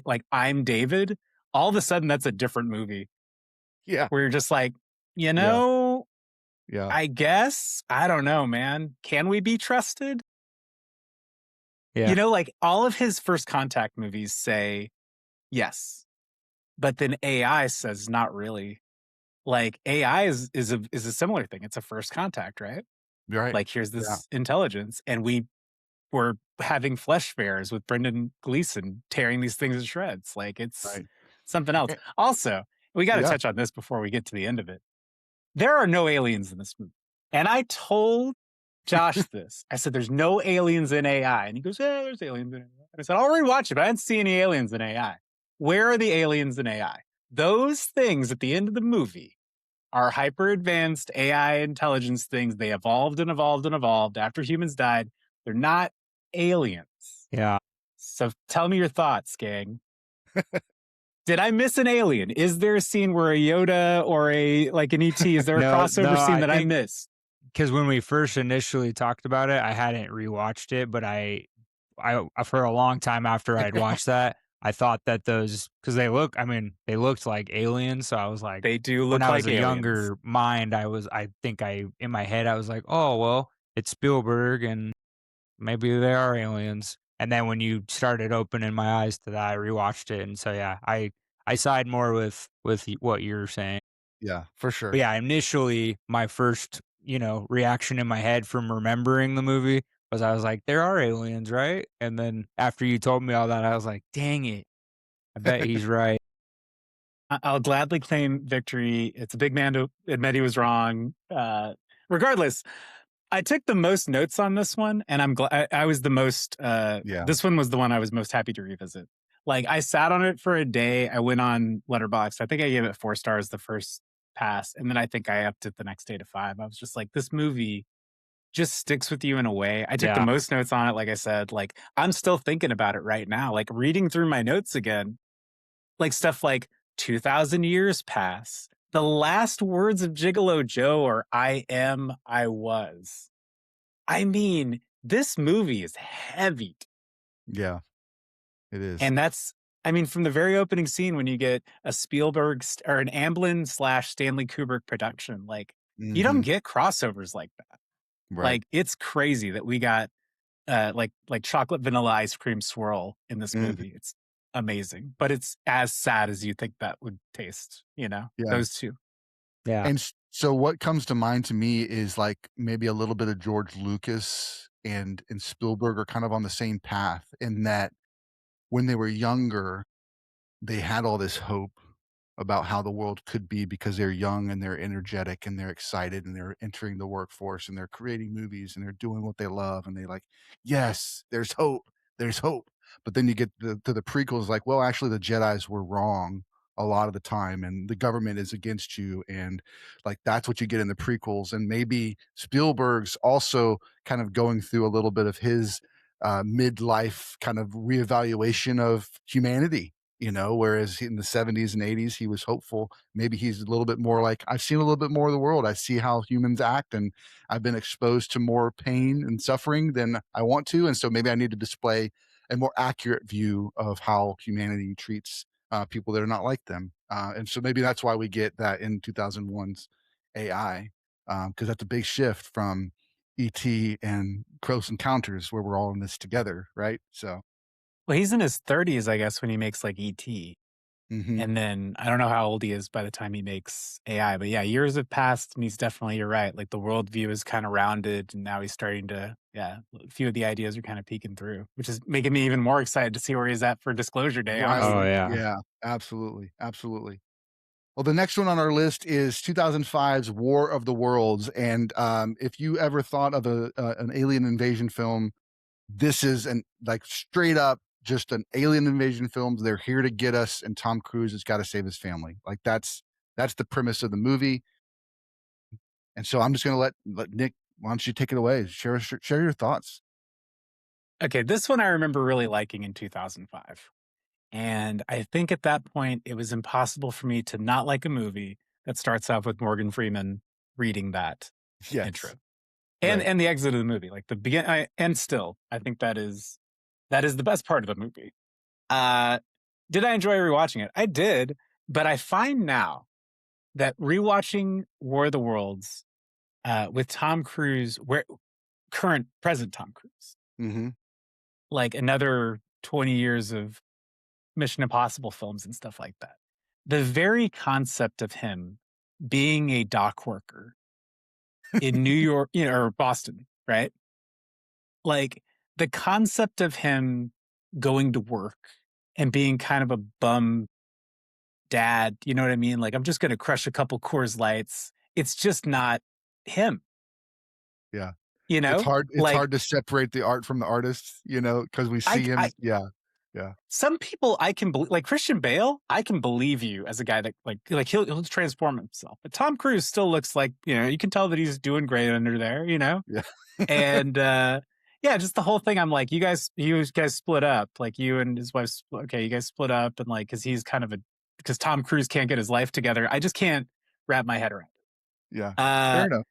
like I'm David, all of a sudden that's a different movie. Yeah, where you're just like, you know, yeah. I guess I don't know, man. Can we be trusted? Yeah. You know, like all of his First Contact movies say yes, but then AI says not really. Like AI is a similar thing. It's a first contact, right? Right. Like here's this intelligence, and we were having flesh fairs with Brendan Gleeson tearing these things to shreds. Like it's something else. Also, we got to touch on this before we get to the end of it. There are no aliens in this movie, and I told Josh this. I said, "There's no aliens in AI," and he goes, "Yeah, there's aliens in AI." And I said, "I'll rewatch it, but I didn't see any aliens in AI." Where are the aliens in AI? Those things at the end of the movie are hyper advanced AI intelligence things. They evolved and evolved and evolved after humans died. They're not aliens. Yeah. So tell me your thoughts, gang. Did I miss an alien? Is there a scene where a Yoda or an ET, is there a crossover scene that I missed? Because when we first initially talked about it, I hadn't rewatched it, but I for a long time after I had watched that, I thought that those, because they looked like aliens. So I was like, They do when look I was like a aliens. younger mind, in my head, I was like, oh, well, it's Spielberg and maybe they are aliens. And then when you started opening my eyes to that, I rewatched it. And so, yeah, I side more with what you're saying. Yeah, for sure. But yeah, initially, my first, reaction in my head from remembering the movie was I was like, there are aliens, right? And then after you told me all that, I was like, dang it. I bet he's right. I'll gladly claim victory. It's a big man to admit he was wrong. Regardless, I took the most notes on this one, and I'm glad I was the most. Yeah. This one was the one I was most happy to revisit. Like, I sat on it for a day. I went on Letterboxd. I think I gave it 4 stars the first pass, and then I think I upped it the next day to 5. I was just like, this movie just sticks with you in a way. I took the Yeah. most notes on it. Like I said, like, I'm still thinking about it right now. Like, reading through my notes again, like stuff like 2,000 years pass. The last words of Gigolo Joe are I am, I was. I mean, this movie is heavy. Yeah, it is. And that's, I mean, from the very opening scene when you get a Spielberg or an Amblin / Stanley Kubrick production, like, you don't get crossovers like that. Right. Like, it's crazy that we got like chocolate vanilla ice cream swirl in this movie. It's amazing, but it's as sad as you think that would taste, Yeah. those two. Yeah. And so what comes to mind to me is like maybe a little bit of George Lucas and Spielberg are kind of on the same path in that when they were younger, they had all this hope about how the world could be because they're young and they're energetic and they're excited and they're entering the workforce and they're creating movies and they're doing what they love and they like, yes, there's hope, there's hope. But then you get to the prequels, like, well, actually, the Jedis were wrong a lot of the time, and the government is against you, and like that's what you get in the prequels. And maybe Spielberg's also kind of going through a little bit of his midlife kind of reevaluation of humanity, whereas in the 70s and 80s, he was hopeful. Maybe he's a little bit more like, I've seen a little bit more of the world. I see how humans act, and I've been exposed to more pain and suffering than I want to. And so maybe I need to display a more accurate view of how humanity treats people that are not like them. And so maybe that's why we get that in 2001's AI, because that's a big shift from E.T. and Close Encounters, where we're all in this together, right? So, Well, he's in his 30s, I guess, when he makes like E.T. And then I don't know how old he is by the time he makes AI, but yeah, years have passed, and he's definitely, you're right. Like, the worldview is kind of rounded, and now he's starting to, a few of the ideas are kind of peeking through, which is making me even more excited to see where he's at for Disclosure Day. Right. Honestly. Oh, yeah. Yeah, absolutely. Absolutely. Well, the next one on our list is 2005's War of the Worlds. And if you ever thought of an alien invasion film, this is like straight up just an alien invasion film. They're here to get us, and Tom Cruise has got to save his family. Like that's the premise of the movie. And so I'm just going to let Nick, why don't you take it away? Share your thoughts. Okay, this one I remember really liking in 2005. And I think at that point, it was impossible for me to not like a movie that starts off with Morgan Freeman reading that intro. And Right. and the exit of the movie, like the begin, and still, I think that is the best part of the movie. Did I enjoy rewatching it? I did, but I find now that rewatching War of the Worlds with Tom Cruise, present Tom Cruise, like another 20 years of Mission Impossible films and stuff like that. The very concept of him being a dock worker in New York, or Boston, right? Like, the concept of him going to work and being kind of a bum dad, you know what I mean? Like, I'm just going to crush a couple Coors Lights. It's just not him. Yeah. You know, it's hard. It's like, hard to separate the art from the artist, because we see him. Yeah. Some people I can believe, like Christian Bale, I can believe you as a guy that like he'll transform himself. But Tom Cruise still looks like, you can tell that he's doing great under there, Yeah. And just the whole thing. I'm like, you guys split up, like you and his wife. Okay, you guys split up, and like, because Tom Cruise can't get his life together. I just can't wrap my head around it. Yeah. Fair enough.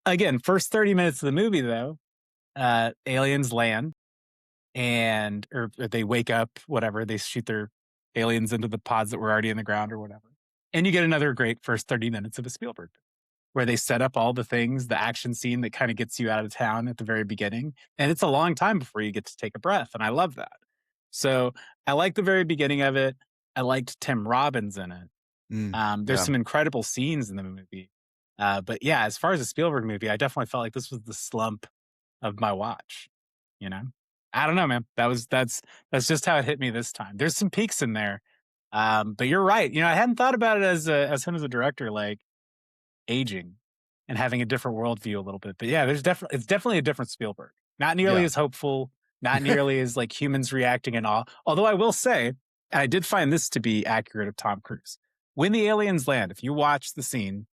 Again, first 30 minutes of the movie though, aliens land. or they wake up, whatever, they shoot their aliens into the pods that were already in the ground or whatever. And you get another great first 30 minutes of a Spielberg where they set up all the things, the action scene that kind of gets you out of town at the very beginning. And it's a long time before you get to take a breath. And I love that. So I like the very beginning of it. I liked Tim Robbins in it. There's some incredible scenes in the movie. But yeah, as far as a Spielberg movie, I definitely felt like this was the slump of my watch. You know, I don't know, man. That's just how it hit me this time. There's some peaks in there. But you're right. You know, I hadn't thought about it as him as a director, like aging and having a different worldview a little bit. But yeah, it's definitely a different Spielberg. Not nearly as hopeful, not nearly as like humans reacting in awe. Although I will say, and I did find this to be accurate of Tom Cruise. When the aliens land, if you watch the scene,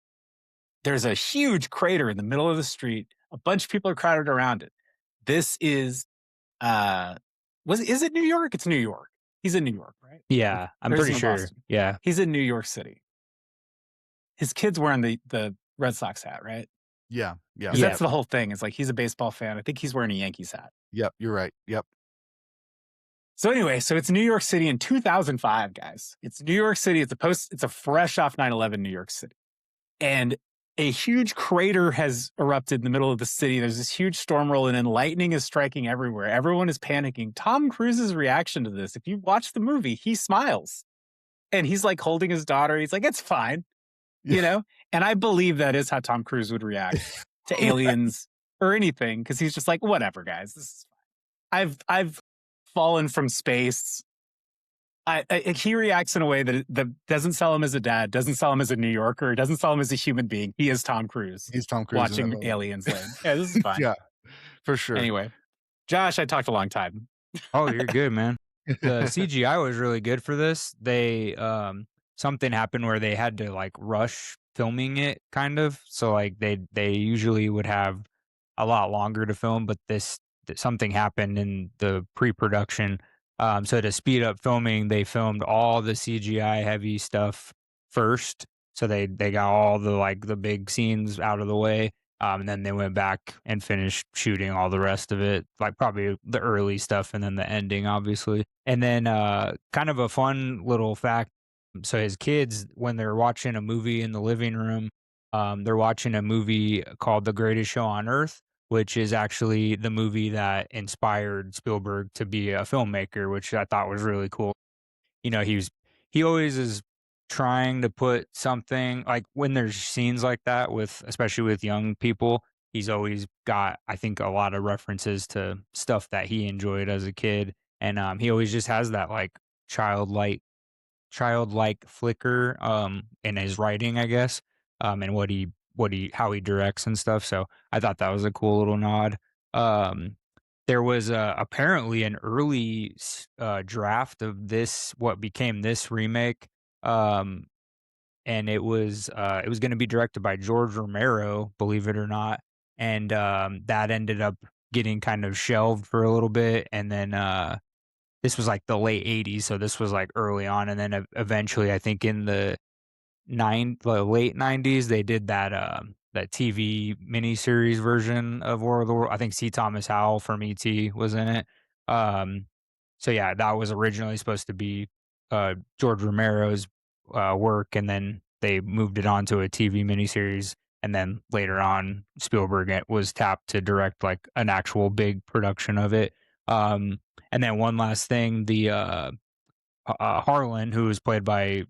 there's a huge crater in the middle of the street. A bunch of people are crowded around it. This is, is it New York? It's New York. He's in New York, right? Yeah, I'm pretty sure. Boston. Yeah. He's in New York City. His kid's wearing the Red Sox hat, right? Yeah. That's the whole thing. It's like he's a baseball fan. I think he's wearing a Yankees hat. Yep, you're right. Yep. So anyway, so it's New York City in 2005, guys. It's New York City. It's a fresh off 9/11 New York City. And a huge crater has erupted in the middle of the city. There's this huge storm rolling in. Lightning is striking everywhere. Everyone is panicking. Tom Cruise's reaction to this, if you watch the movie, he smiles. And he's like holding his daughter. He's like, it's fine. You know? And I believe that is how Tom Cruise would react to aliens or anything. Because he's just like, whatever, guys. This is fine. I've fallen from space. He reacts in a way that doesn't sell him as a dad, doesn't sell him as a New Yorker, doesn't sell him as a human being. He is Tom Cruise. He's Tom Cruise watching aliens land. Yeah, this is fine. Yeah, for sure. Anyway, Josh, I talked a long time. Oh, you're good, man. The CGI was really good for this. They something happened where they had to like rush filming it, kind of. So like they usually would have a lot longer to film, but something happened in the pre-production. So to speed up filming, they filmed all the CGI heavy stuff first. So they got all the big scenes out of the way. And then they went back and finished shooting all the rest of it, like probably the early stuff and then the ending, obviously. And then kind of a fun little fact. So his kids, when they're watching a movie in the living room, they're watching a movie called The Greatest Show on Earth, which is actually the movie that inspired Spielberg to be a filmmaker, which I thought was really cool. You know, he always is trying to put something, like when there's scenes like that especially with young people, he's always got, I think, a lot of references to stuff that he enjoyed as a kid. And he always just has that like childlike flicker in his writing, I guess, and how he directs and stuff. So I thought that was a cool little nod. There was apparently an early draft of this, what became this remake, and it was going to be directed by George Romero, believe it or not, and that ended up getting kind of shelved for a little bit, and then this was like the late 80s, so this was like early on, and then eventually, I think in the late 90s, they did that TV miniseries version of War of the Worlds. I think C. Thomas Howell from E.T. was in it. So yeah, that was originally supposed to be George Romero's work, and then they moved it on to a TV miniseries, and then later on, Spielberg was tapped to direct like an actual big production of it. And then one last thing, the Harlan, who was played by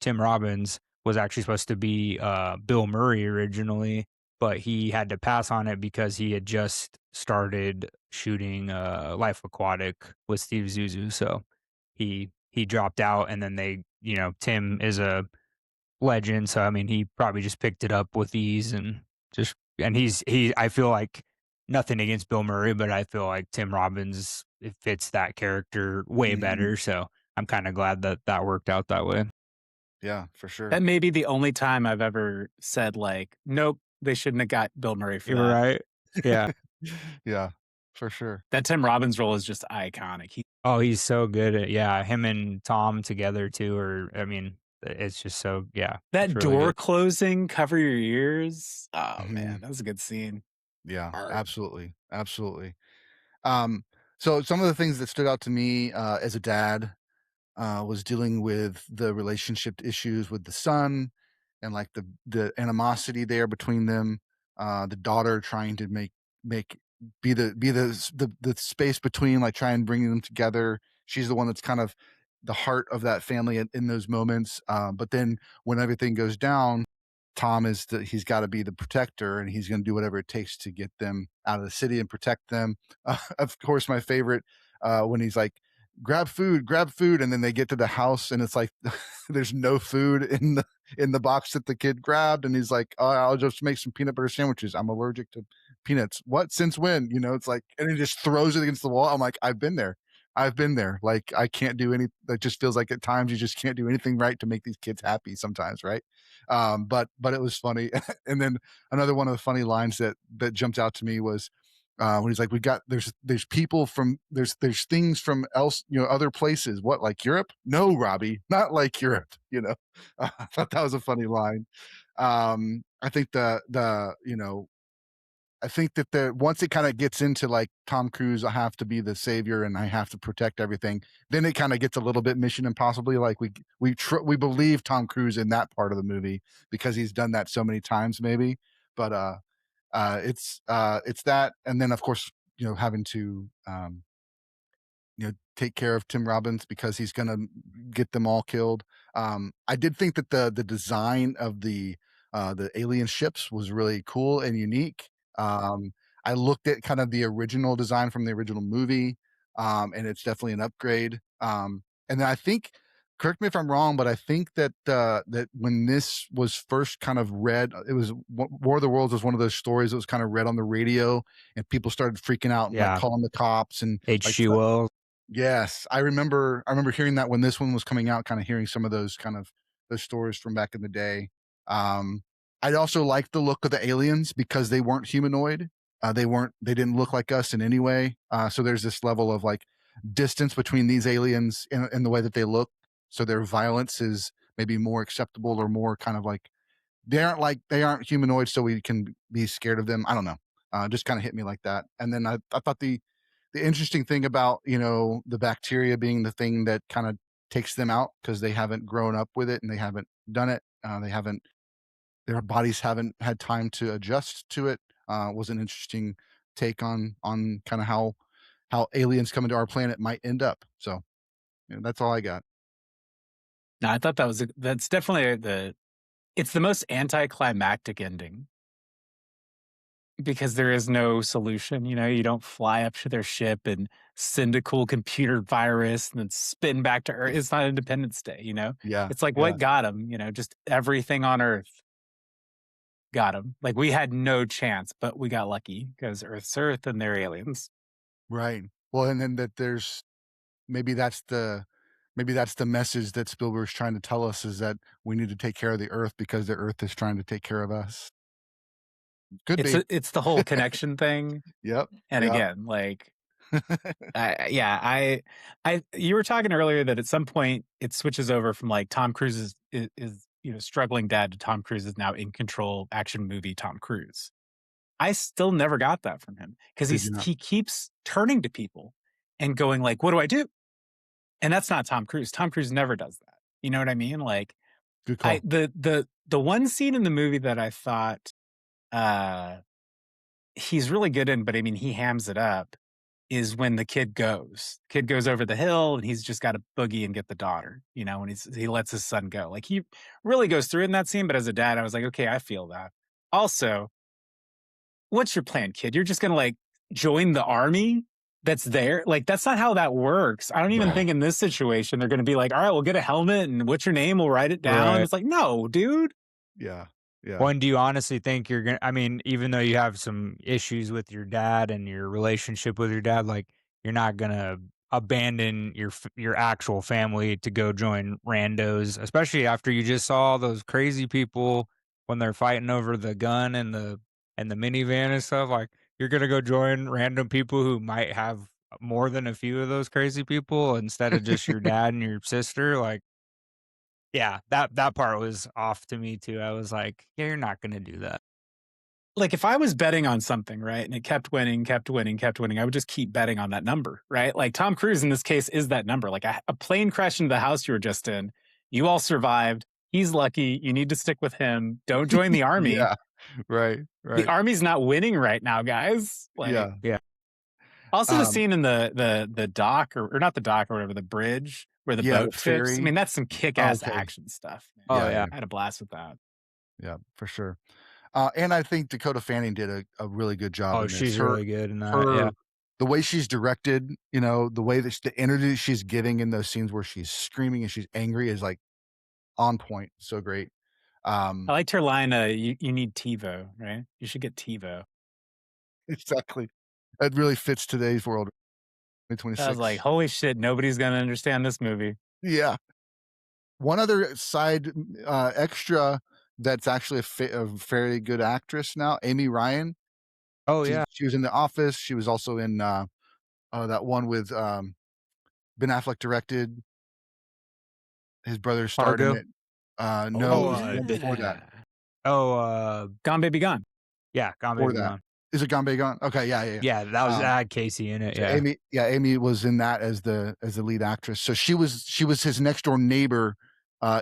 Tim Robbins, was actually supposed to be Bill Murray originally, but he had to pass on it because he had just started shooting Life Aquatic with Steve Zissou. So he dropped out, and then Tim is a legend. So I mean, he probably just picked it up with ease and I feel like, nothing against Bill Murray, but I feel like Tim Robbins, it fits that character way better. So I'm kind of glad that worked out that way. Yeah, for sure. That may be the only time I've ever said like, nope, they shouldn't have got Bill Murray for that. Right. Yeah. Yeah, for sure. That Tim Robbins role is just iconic. He's so good at, him and Tom together too. It's just so, That really door good. closing, cover your ears. Oh man, that was a good scene. Yeah, Hard. absolutely. So some of the things that stood out to me as a dad was dealing with the relationship issues with the son and like the animosity there between them. The daughter trying to make be the space between, like try and bring them together. She's the one that's kind of the heart of that family in those moments. But then when everything goes down, Tom he's got to be the protector, and he's going to do whatever it takes to get them out of the city and protect them. Of course, my favorite when he's like, grab food, and then they get to the house and it's like there's no food in the box that the kid grabbed, and he's like, oh, I'll just make some peanut butter sandwiches, I'm allergic to peanuts. What? Since when? It's like, and he just throws it against the wall. I'm like, I've been there. Like, I can't do any. It just feels like at times you just can't do anything right to make these kids happy sometimes, right? But it was funny. And then another one of the funny lines that jumped out to me was when he's like, "We got there's people from there's things from other places. What, like Europe? No, Robbie, not like Europe." I thought that was a funny line. I think I think that once it kind of gets into like Tom Cruise, I have to be the savior and I have to protect everything. Then it kind of gets a little bit Mission Impossible. Like we believe Tom Cruise in that part of the movie because he's done that so many times, maybe. But it's that, and then of course having to take care of Tim Robbins because he's gonna get them all killed. I did think that the design of the alien ships was really cool and unique. I looked at kind of the original design from the original movie, and it's definitely an upgrade. And then I think, correct me if I'm wrong, but I think that that when this was first kind of read, it was War of the Worlds was one of those stories that was kind of read on the radio, and people started freaking out and like Yeah. calling the cops and like H2O. yes, I remember hearing that when this one was coming out, kind of hearing some of those those stories from back in the day. Um, I'd also like the look of the aliens because they weren't humanoid. They didn't look like us in any way. So there's this level of like distance between these aliens in the way that they look. So their violence is maybe more acceptable or more kind of like they aren't humanoid, so we can be scared of them. I don't know. Just kind of hit me like that. And then I thought the interesting thing about the bacteria being the thing that kind of takes them out because they haven't grown up with it and they haven't done it. They haven't Their bodies haven't had time to adjust to it. Was an interesting take on kind of how aliens coming to our planet might end up. So that's all I got. No, I thought that's definitely it's the most anticlimactic ending because there is no solution. You don't fly up to their ship and send a cool computer virus and then spin back to Earth. It's not Independence Day, Yeah, It's like yeah, what got them, just everything on Earth got them. Like we had no chance, but we got lucky because Earth's Earth and they're aliens. right. Well, and then that there's maybe that's the message that Spielberg's trying to tell us, is that we need to take care of the Earth because the Earth is trying to take care of us. Could be. It's the whole connection thing. Yep. And Yep. again, like, you were talking earlier that at some point it switches over from like Tom Cruise is struggling dad to Tom Cruise is now in control action movie Tom Cruise. I still never got that from him because Did you not? he keeps turning to people and going like, "What do I do?" And that's not Tom Cruise. Tom Cruise never does that. You know what I mean? Like, Good call. the one scene in the movie that I thought he's really good in, but I mean he hams it up, is when the kid goes. Kid goes over the hill and he's just got to boogie and get the daughter, when he lets his son go. Like he really goes through in that scene, but as a dad, I was like, okay, I feel that. Also, what's your plan, kid? You're just going to like join the army that's there? Like, that's not how that works. I don't even think in this situation, they're going to be like, all right, we'll get a helmet and what's your name? We'll write it down. Right. It's like, no, dude. Yeah. Yeah. When do you honestly think you're gonna? I mean, even though you have some issues with your dad and your relationship with your dad, like you're not gonna abandon your actual family to go join randos, especially after you just saw those crazy people when they're fighting over the gun and the minivan and stuff. Like you're gonna go join random people who might have more than a few of those crazy people instead of just your dad and your sister. Like, yeah, that part was off to me too. I was like, yeah, you're not gonna do that. like if I was betting on something, right, and it kept winning, I would just keep betting on that number, right? Like Tom Cruise in this case is that number. Like a plane crashed into the house you were just in. You all survived. He's lucky. You need to stick with him. Don't join the army. Yeah. Right. The army's not winning right now, guys. Like, Yeah. Also, the scene in the dock or not the dock or whatever, the bridge where the boat the trips. ferry. I mean, that's some kick-ass action stuff. Man. Oh yeah. I had a blast with that. Yeah, for sure. And I think Dakota Fanning did a really good job. Oh, in this. she's really good in that. Yeah. The way she's directed, you know, the way that the energy she's giving in those scenes where she's screaming and she's angry is like on point. So great. I liked her line, you need TiVo, right? You should get TiVo. Exactly. That really fits today's world. 2026. I was like, holy shit, nobody's going to understand this movie. Yeah. One other side extra that's actually a fairly good actress now, Amy Ryan. Oh yeah. She was in The Office. She was also in that one with Ben Affleck directed. His brother starred in it. No, before that. Gone Baby Gone. Yeah, Gone Baby Gone. Is it Gone Baby Gone? Okay, yeah. Yeah, that was had Casey in it. So Yeah, Amy was in that as the lead actress. So she was his next door neighbor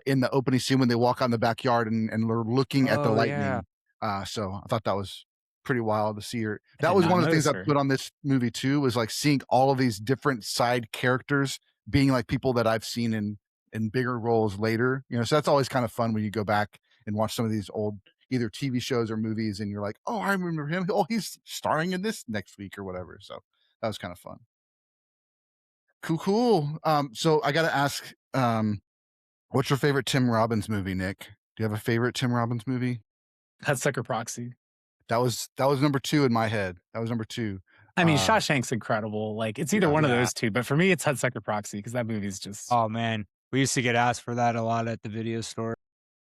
in the opening scene when they walk out in the backyard and they're looking at the lightning. Yeah. So I thought that was pretty wild to see her. That was one of the things I put on this movie too, was like seeing all of these different side characters being like people that I've seen in bigger roles later. You know, so that's always kind of fun when you go back and watch some of these old either TV shows or movies and you're like, oh, I remember him. Oh, he's starring in this next week or whatever. So that was kind of fun. Cool. So I got to ask, what's your favorite Tim Robbins movie, Nick? Do you have a favorite Tim Robbins movie? Hudsucker Proxy. That was number 2 in my head. That was number 2. I mean, Shawshank's incredible. Like it's either one of those two, but for me, it's Hudsucker Proxy because that movie's just. Oh man, we used to get asked for that a lot at the video store.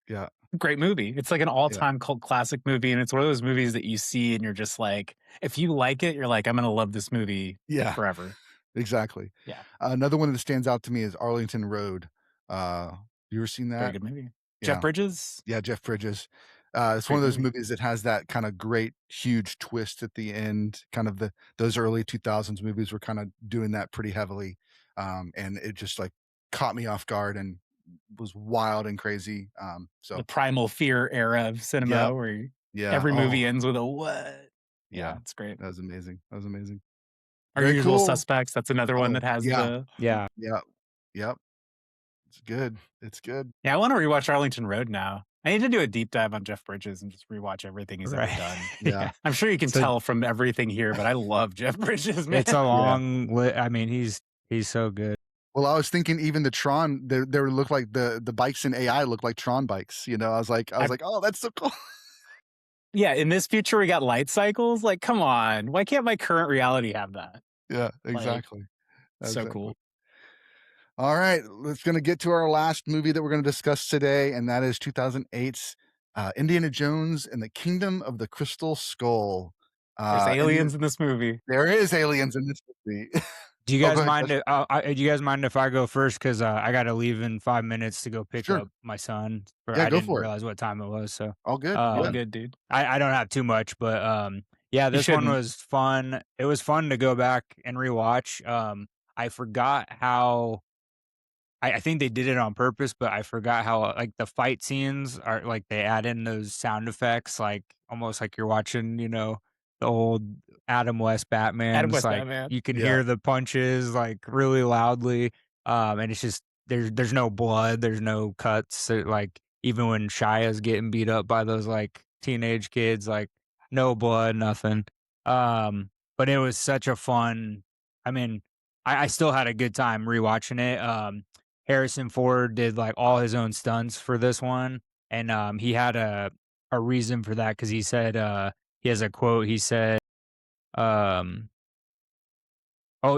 Yeah. Great movie. It's like an all-time cult classic movie, and it's one of those movies that you see and you're just like, if you like it, you're like, I'm gonna love this movie forever. Exactly. Yeah. Another one that stands out to me is Arlington Road. You ever seen that? Very good movie. Yeah. Jeff Bridges? Yeah, Jeff Bridges. It's one of those movies that has that kind of great, huge twist at the end. Kind of those early 2000s movies were kind of doing that pretty heavily. And it just like caught me off guard and was wild and crazy. So the primal fear era of cinema where every movie ends with a what? Yeah, it's great. That was amazing. Our Usual Suspects. That's another one that has Yep. It's good. Yeah, I want to rewatch Arlington Road now. I need to do a deep dive on Jeff Bridges and just rewatch everything he's ever done. Yeah. I'm sure you can tell from everything here, but I love Jeff Bridges, man. It's a long I mean, he's so good. Well, I was thinking even the Tron, they look like the bikes in AI look like Tron bikes. You know, I was like, oh, that's so cool. Yeah, in this future we got light cycles. Like, come on, why can't my current reality have that? Yeah, exactly. Like, so cool. All right, let's going to get to our last movie that we're going to discuss today, and that is 2008's Indiana Jones and the Kingdom of the Crystal Skull. There's aliens in this movie. There is aliens in this movie. Do you guys mind? Do you guys mind if I go first? Because I got to leave in 5 minutes to go pick up my son. I didn't realize what time it was. So all good. All good, dude. I don't have too much, but yeah, this one was fun. It was fun to go back and rewatch. I forgot how. I think they did it on purpose, but I forgot how like the fight scenes are like they add in those sound effects, like almost like you're watching, you know, the old Adam West Batman. Batman. You can hear the punches like really loudly, and it's just there's no blood, there's no cuts. Like even when Shia's getting beat up by those like teenage kids, like no blood, nothing. But it was such a fun. I mean, I still had a good time rewatching it. Harrison Ford did like all his own stunts for this one, and he had a reason for that because he said he has a quote. He said,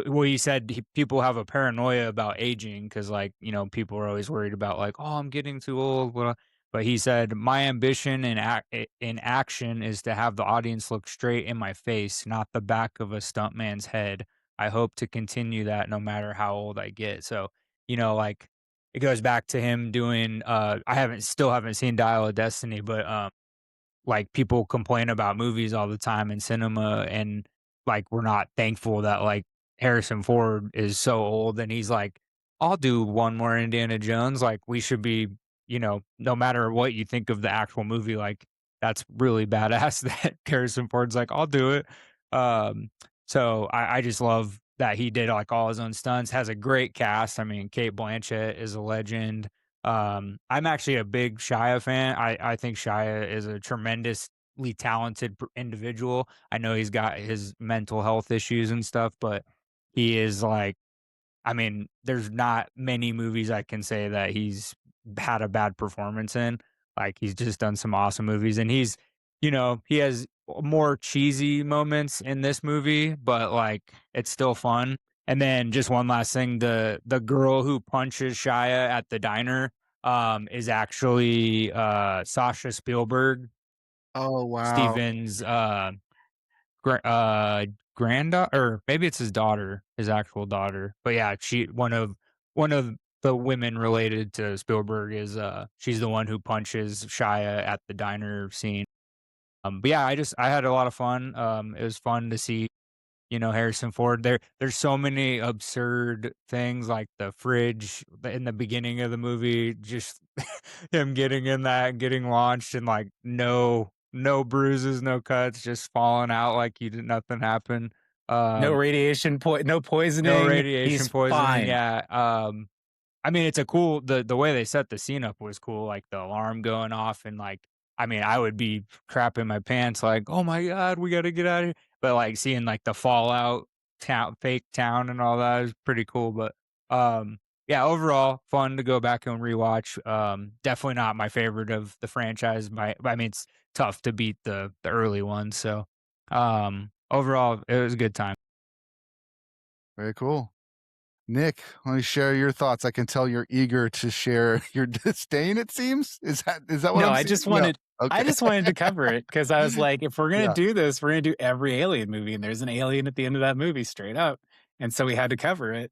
he said people have a paranoia about aging because like you know people are always worried about like I'm getting too old. But he said my ambition in action is to have the audience look straight in my face, not the back of a stuntman's head. I hope to continue that no matter how old I get. So. You know, like it goes back to him doing. I still haven't seen Dial of Destiny, but like people complain about movies all the time in cinema, and like we're not thankful that like Harrison Ford is so old, and he's like, I'll do one more Indiana Jones. Like we should be, no matter what you think of the actual movie, like that's really badass that Harrison Ford's like, I'll do it. Um, so I just love that he did like all his own stunts, has a great cast. I mean, Kate Blanchett is a legend. I'm actually a big Shia fan. I think Shia is a tremendously talented individual. I know he's got his mental health issues and stuff, but he is like, I mean, there's not many movies I can say that he's had a bad performance in. Like he's just done some awesome movies, and he has more cheesy moments in this movie, but like it's still fun. And then just one last thing, the girl who punches Shia at the diner is actually Sasha Spielberg, Oh wow. Steven's gra- uh granddaughter, or maybe it's his daughter, his actual daughter. But yeah, she one of the women related to Spielberg is she's the one who punches Shia at the diner scene. But yeah, I had a lot of fun. It was fun to see, Harrison Ford. There's so many absurd things like the fridge in the beginning of the movie, just him getting in that and getting launched, and like no bruises, no cuts, just falling out like nothing happened. No Um, no no poisoning. radiation He's poisoning. fine. Yeah. I mean, it's a cool the way they set the scene up was cool, like the alarm going off, and like I mean, I would be crapping my pants like, "Oh my god, we got to get out of here." But like seeing like the fallout town, fake town and all that is pretty cool, but yeah, overall fun to go back and rewatch. Definitely not my favorite of the franchise. I mean, it's tough to beat the early ones, so overall it was a good time. Very cool. Nick, let me share your thoughts. I can tell you're eager to share your disdain, it seems. Is that what No, I'm I seeing? just Yeah. wanted I Okay. just wanted to cover it because I was like, if we're gonna Yeah. do this, we're gonna do every alien movie, and there's an alien at the end of that movie, straight up. And so we had to cover it.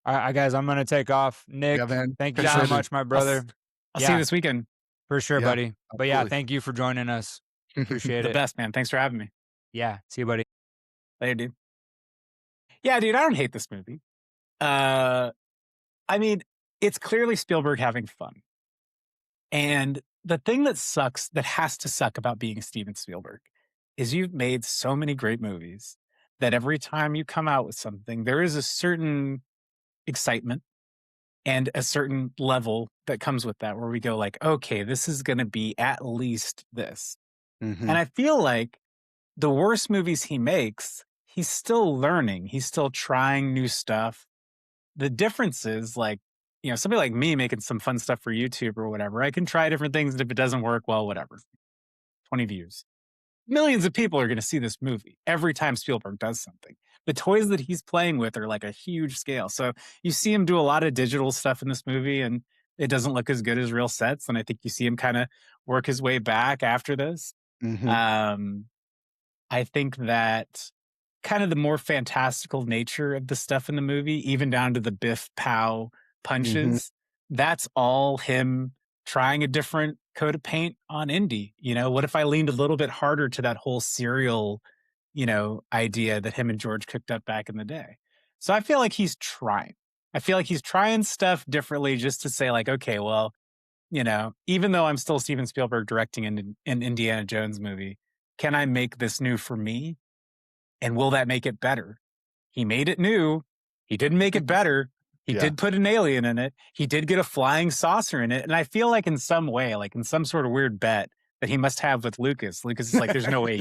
All right, guys, I'm gonna take off. Yeah, Nick, man. thank you Thanks so for Josh, much, my I'll s- brother. I'll see you Yeah, this weekend. for sure, Yeah, buddy. But yeah, absolutely. thank you for joining us. Appreciate The it. best, man. Thanks for having me. Yeah, see you, buddy. Later, dude. Yeah, dude, I don't hate this movie. Uh I mean, it's clearly Spielberg having fun. And the thing that sucks, that has to suck about being Steven Spielberg, is you've made so many great movies that every time you come out with something, there is a certain excitement and a certain level that comes with that, where we go like, okay, this is going to be at least this. Hmm. And I feel like the worst movies he makes, he's still learning. He's still trying new stuff. The difference is like, somebody like me making some fun stuff for YouTube or whatever, I can try different things. And if it doesn't work, well, whatever. 20 views. Millions of people are going to see this movie every time Spielberg does something. The toys that he's playing with are like a huge scale. So you see him do a lot of digital stuff in this movie, and it doesn't look as good as real sets. And I think you see him kind of work his way back after this. Hmm. Um, I think that kind of the more fantastical nature of the stuff in the movie, even down to the Biff Pow Hmm. punches, that's all him trying a different coat of paint on Indy. What if I leaned a little bit harder to that whole serial, idea that him and George cooked up back in the day? So I feel like he's trying. I feel like he's trying stuff differently just to say, like, okay, well, even though I'm still Steven Spielberg directing an Indiana Jones movie, can I make this new for me? And will that make it better? He made it new. He didn't make it better. He Yeah. did put an alien in it. He did get a flying saucer in it. And I feel like in some way, like in some sort of weird bet that he must have with Lucas, Lucas is like, there's no way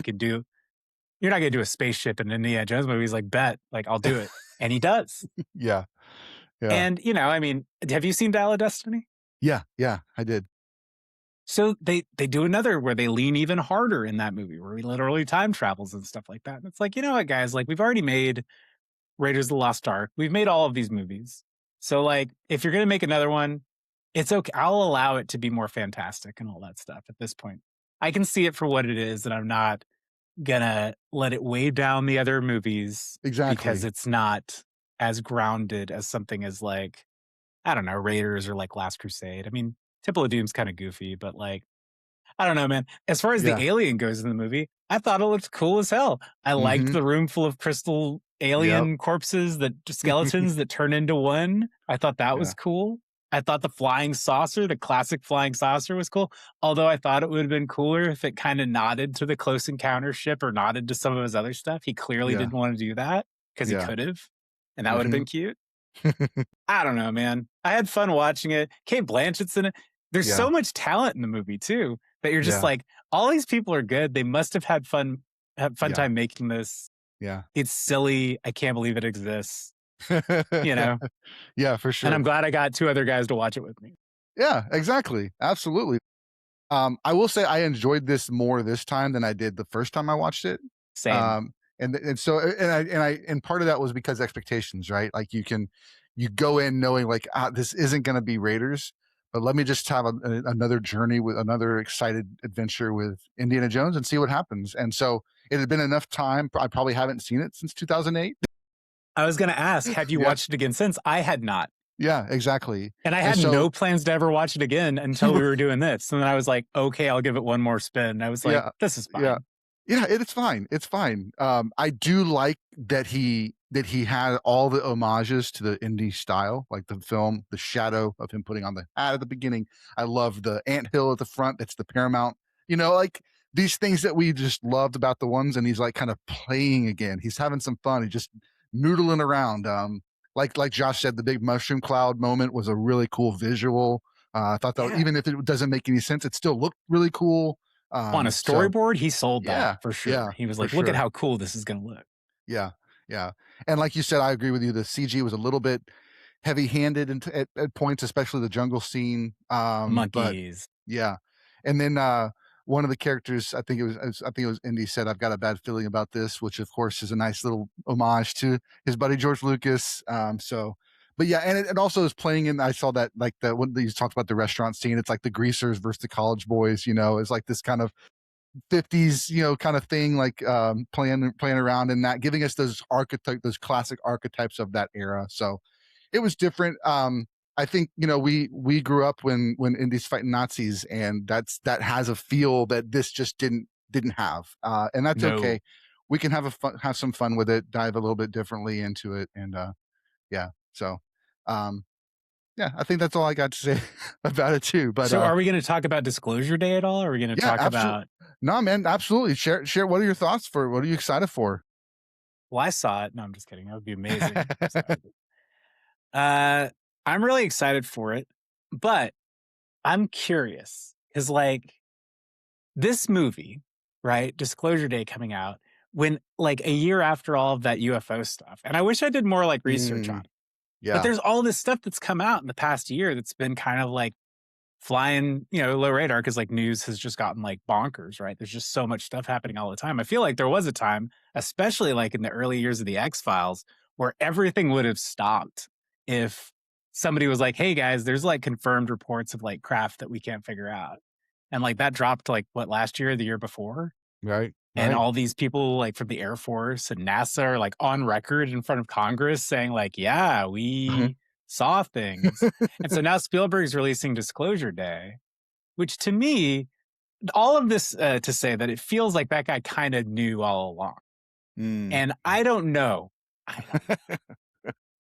you're not going to do a spaceship in an Indiana Jones movie. He's like, bet, like, I'll do it. And he does. Yeah. Yeah. And, I mean, have you seen Dial of Destiny? Yeah. Yeah. I did. So they do another where they lean even harder in that movie, where he literally time travels and stuff like that. And it's like, you know what, guys, like we've already made Raiders of the Lost Ark. We've made all of these movies. So like, if you're going to make another one, it's okay. I'll allow it to be more fantastic and all that stuff at this point. I can see it for what it is, and I'm not gonna let it weigh down the other movies Exactly. because it's not as grounded as something as like, I don't know, Raiders or like Last Crusade. I mean, Temple of Doom's kind of goofy, but like, I don't know, man. As far as Yeah. the alien goes in the movie, I thought it looked cool as hell. I liked the room full of crystal alien corpses, skeletons that turn into one. I thought that was cool. I thought the flying saucer, the classic flying saucer, was cool. Although I thought it would have been cooler if it kind of nodded to the Close Encounter ship or nodded to some of his other stuff. He clearly didn't want to do that because he could have, and that would have been cute. I don't know, man. I had fun watching it. Kate Blanchett's in it. There's so much talent in the movie too that you're just like, all these people are good. They must have had fun time making this. Yeah. It's silly. I can't believe it exists. You know? Yeah, for sure. And I'm glad I got two other guys to watch it with me. Yeah, exactly. Absolutely. I will say I enjoyed this more this time than I did the first time I watched it. Same. And part of that was because expectations, right? Like you go in knowing like, this isn't going to be Raiders, but let me just have another journey with another excited adventure with Indiana Jones and see what happens. And so it had been enough time. I probably haven't seen it since 2008. I was going to ask, have you watched it again since? I had not. Yeah, exactly. And I had no plans to ever watch it again until we were doing this. And then I was like, okay, I'll give it one more spin. And I was like, this is fine. Yeah, it's fine. It's fine. I do like that he had all the homages to the indie style, like the film, the shadow of him putting on the hat at the beginning. I love the anthill at the front. That's the Paramount, like these things that we just loved about the ones. And he's like kind of playing again. He's having some fun. He's just noodling around. Like Josh said, the big mushroom cloud moment was a really cool visual. I thought that even if it doesn't make any sense, it still looked really cool. On a storyboard, he sold that for sure. Yeah, he was like, look at how cool this is going to look. Yeah. And like you said, I agree with you. The CG was a little bit heavy-handed at points, especially the jungle scene. Monkeys. And then one of the characters, I think it was Indy, said, "I've got a bad feeling about this," which of course is a nice little homage to his buddy George Lucas. But yeah, and it also is playing in. I saw that like when you talked about the restaurant scene. It's like the greasers versus the college boys. It's like this kind of 50s, kind of thing, like playing around in that, giving us those classic archetypes of that era. So it was different. I think we grew up when Indy's fighting Nazis, and that has a feel that this just didn't have, and that's okay. We can have some fun with it, dive a little bit differently into it, and So, I think that's all I got to say about it too. But so, are we going to talk about Disclosure Day at all? Or are we going to talk about? No, man, absolutely. Share. What are your thoughts for? What are you excited for? Well, I saw it. No, I'm just kidding. That would be amazing. I'm really excited for it, but I'm curious because, like, this movie, right? Disclosure Day coming out when, like, a year after all of that UFO stuff, and I wish I did more like research on it. Yeah. But there's all this stuff that's come out in the past year that's been kind of like flying, low radar because like news has just gotten like bonkers, right? There's just so much stuff happening all the time. I feel like there was a time, especially like in the early years of the X-Files, where everything would have stopped if somebody was like, hey guys, there's like confirmed reports of like craft that we can't figure out. And like that dropped like last year or the year before? Right. And all these people like from the Air Force and NASA are like on record in front of Congress saying like, yeah, we saw things. And so now Spielberg's releasing Disclosure Day, which to me, all of this to say that it feels like that guy kind of knew all along. And I don't know.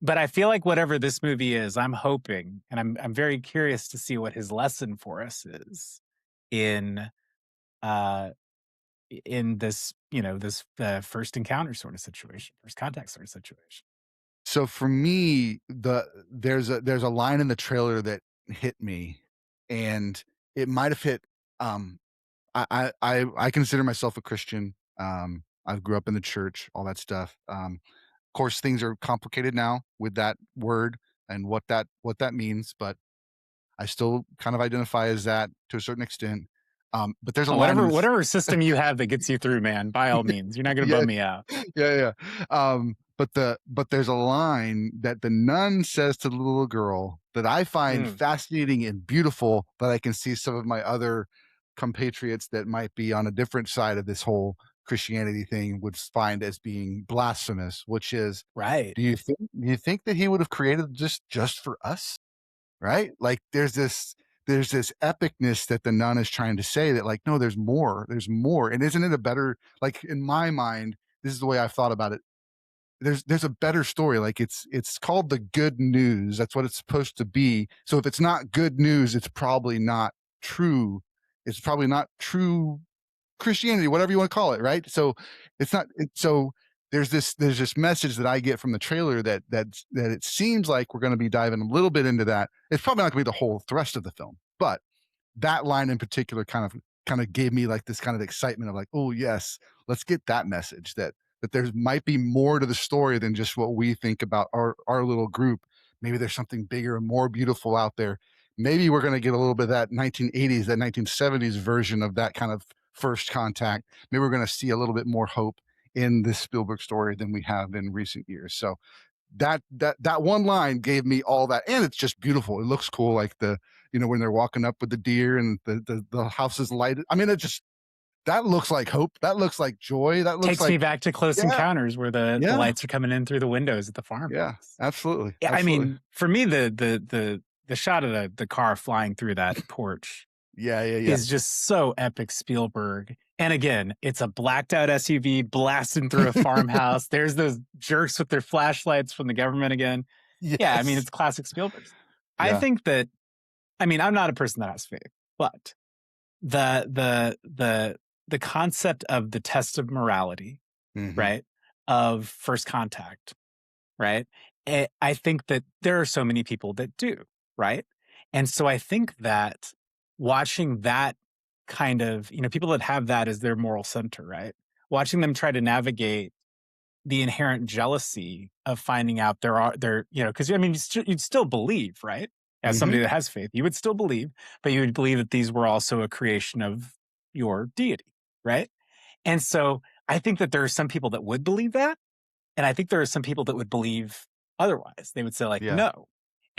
But I feel like whatever this movie is, I'm hoping, and I'm very curious to see what his lesson for us is in this, this first encounter sort of situation, first contact sort of situation. So for me, there's a line in the trailer that hit me, and it might have hit. I consider myself a Christian. I grew up in the church, all that stuff. Of course, things are complicated now with that word and what that means, but I still kind of identify as that to a certain extent. But there's a line whatever system you have that gets you through, man, by all means. You're not going to bum me out. Yeah. But there's a line that the nun says to the little girl that I find fascinating and beautiful, that I can see some of my other compatriots that might be on a different side of this whole Christianity thing would find as being blasphemous, which is, right. Do you think that he would have created just for us? Right? Like there's this there's this epicness that the nun is trying to say that like, no, there's more. And isn't it a better, like in my mind, this is the way I've thought about it. There's a better story. Like it's called the good news. That's what it's supposed to be. So if it's not good news, it's probably not true. It's probably not true Christianity, whatever you want to call it, right? So it's not. So there's this message that I get from the trailer that it seems like we're going to be diving a little bit into that. It's probably not going to be the whole thrust of the film, but that line in particular kind of gave me like this kind of excitement of like, oh yes, let's get that message that there might be more to the story than just what we think about our little group. Maybe there's something bigger and more beautiful out there. Maybe we're going to get a little bit of that 1980s, that 1970s version of that kind of first contact. Maybe we're going to see a little bit more hope in this Spielberg story than we have in recent years. So that one line gave me all that, and it's just beautiful. It looks cool, like when they're walking up with the deer and the house is lighted. I mean, that looks like hope. That looks like joy. That looks Takes me back to Close Encounters, where the lights are coming in through the windows at the farm. Yeah, absolutely. Yeah, absolutely. I mean, for me, the shot of the car flying through that porch is just so epic Spielberg. And again, it's a blacked out SUV blasting through a farmhouse. There's those jerks with their flashlights from the government again. Yes. Yeah, I mean, it's classic Spielberg. Yeah. I think that, I mean, I'm not a person that has faith, but the concept of the test of morality, right, of first contact, right, I think that there are so many people that do, right? And so I think that watching that kind of, people that have that as their moral center, right, watching them try to navigate the inherent jealousy of finding out because I mean, you'd still believe, right? As somebody that has faith, you would still believe, but you would believe that these were also a creation of your deity, right? And so I think that there are some people that would believe that, and I think there are some people that would believe otherwise. They would say like, no.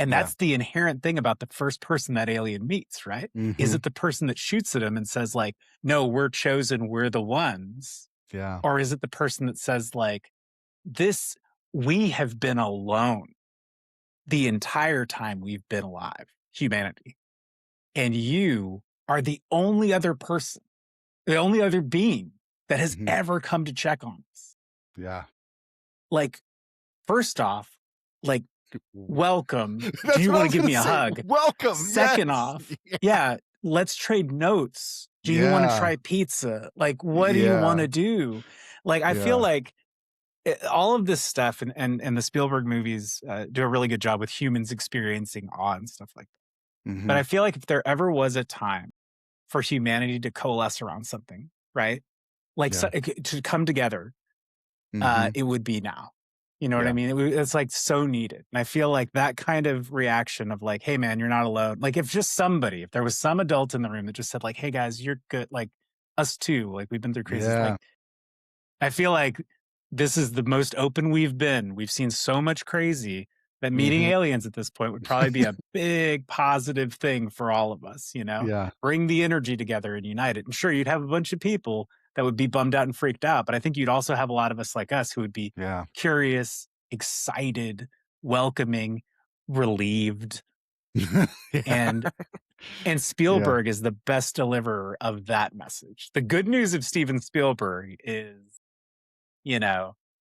And that's the inherent thing about the first person that alien meets, right? Is it the person that shoots at him and says like, no, we're chosen, we're the ones? Yeah. Or is it the person that says like, we have been alone the entire time we've been alive, humanity. And you are the only other person, the only other being that has ever come to check on us. Yeah. Like, first off, like, welcome. Do you want to give me a hug? Welcome. Second off, let's trade notes. Do you want to try pizza? Like, what do you want to do? Like, I feel like all of this stuff and the Spielberg movies do a really good job with humans experiencing awe and stuff like that. But I feel like if there ever was a time for humanity to coalesce around something, right? Like to come together, it would be now. You know what I mean? It's like so needed. And I feel like that kind of reaction of like, hey man, you're not alone. Like if there was some adult in the room that just said like, hey guys, you're good. Like us too. Like we've been through crazy. Like, I feel like this is the most open we've been. We've seen so much crazy that meeting aliens at this point would probably be a big positive thing for all of us, Bring the energy together and unite it. And sure, you'd have a bunch of people that would be bummed out and freaked out, but I think you'd also have a lot of us like us who would be curious, excited, welcoming, relieved. And Spielberg is the best deliverer of that message. The good news of Steven Spielberg is,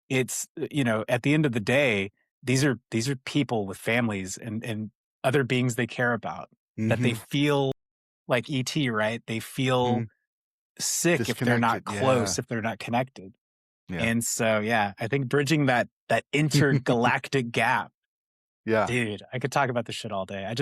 it's, at the end of the day, these are people with families and other beings they care about, that they feel like E.T., right? They feel sick if they're not close, if they're not connected. And so, I think bridging that intergalactic gap. Dude, I could talk about this shit all day. I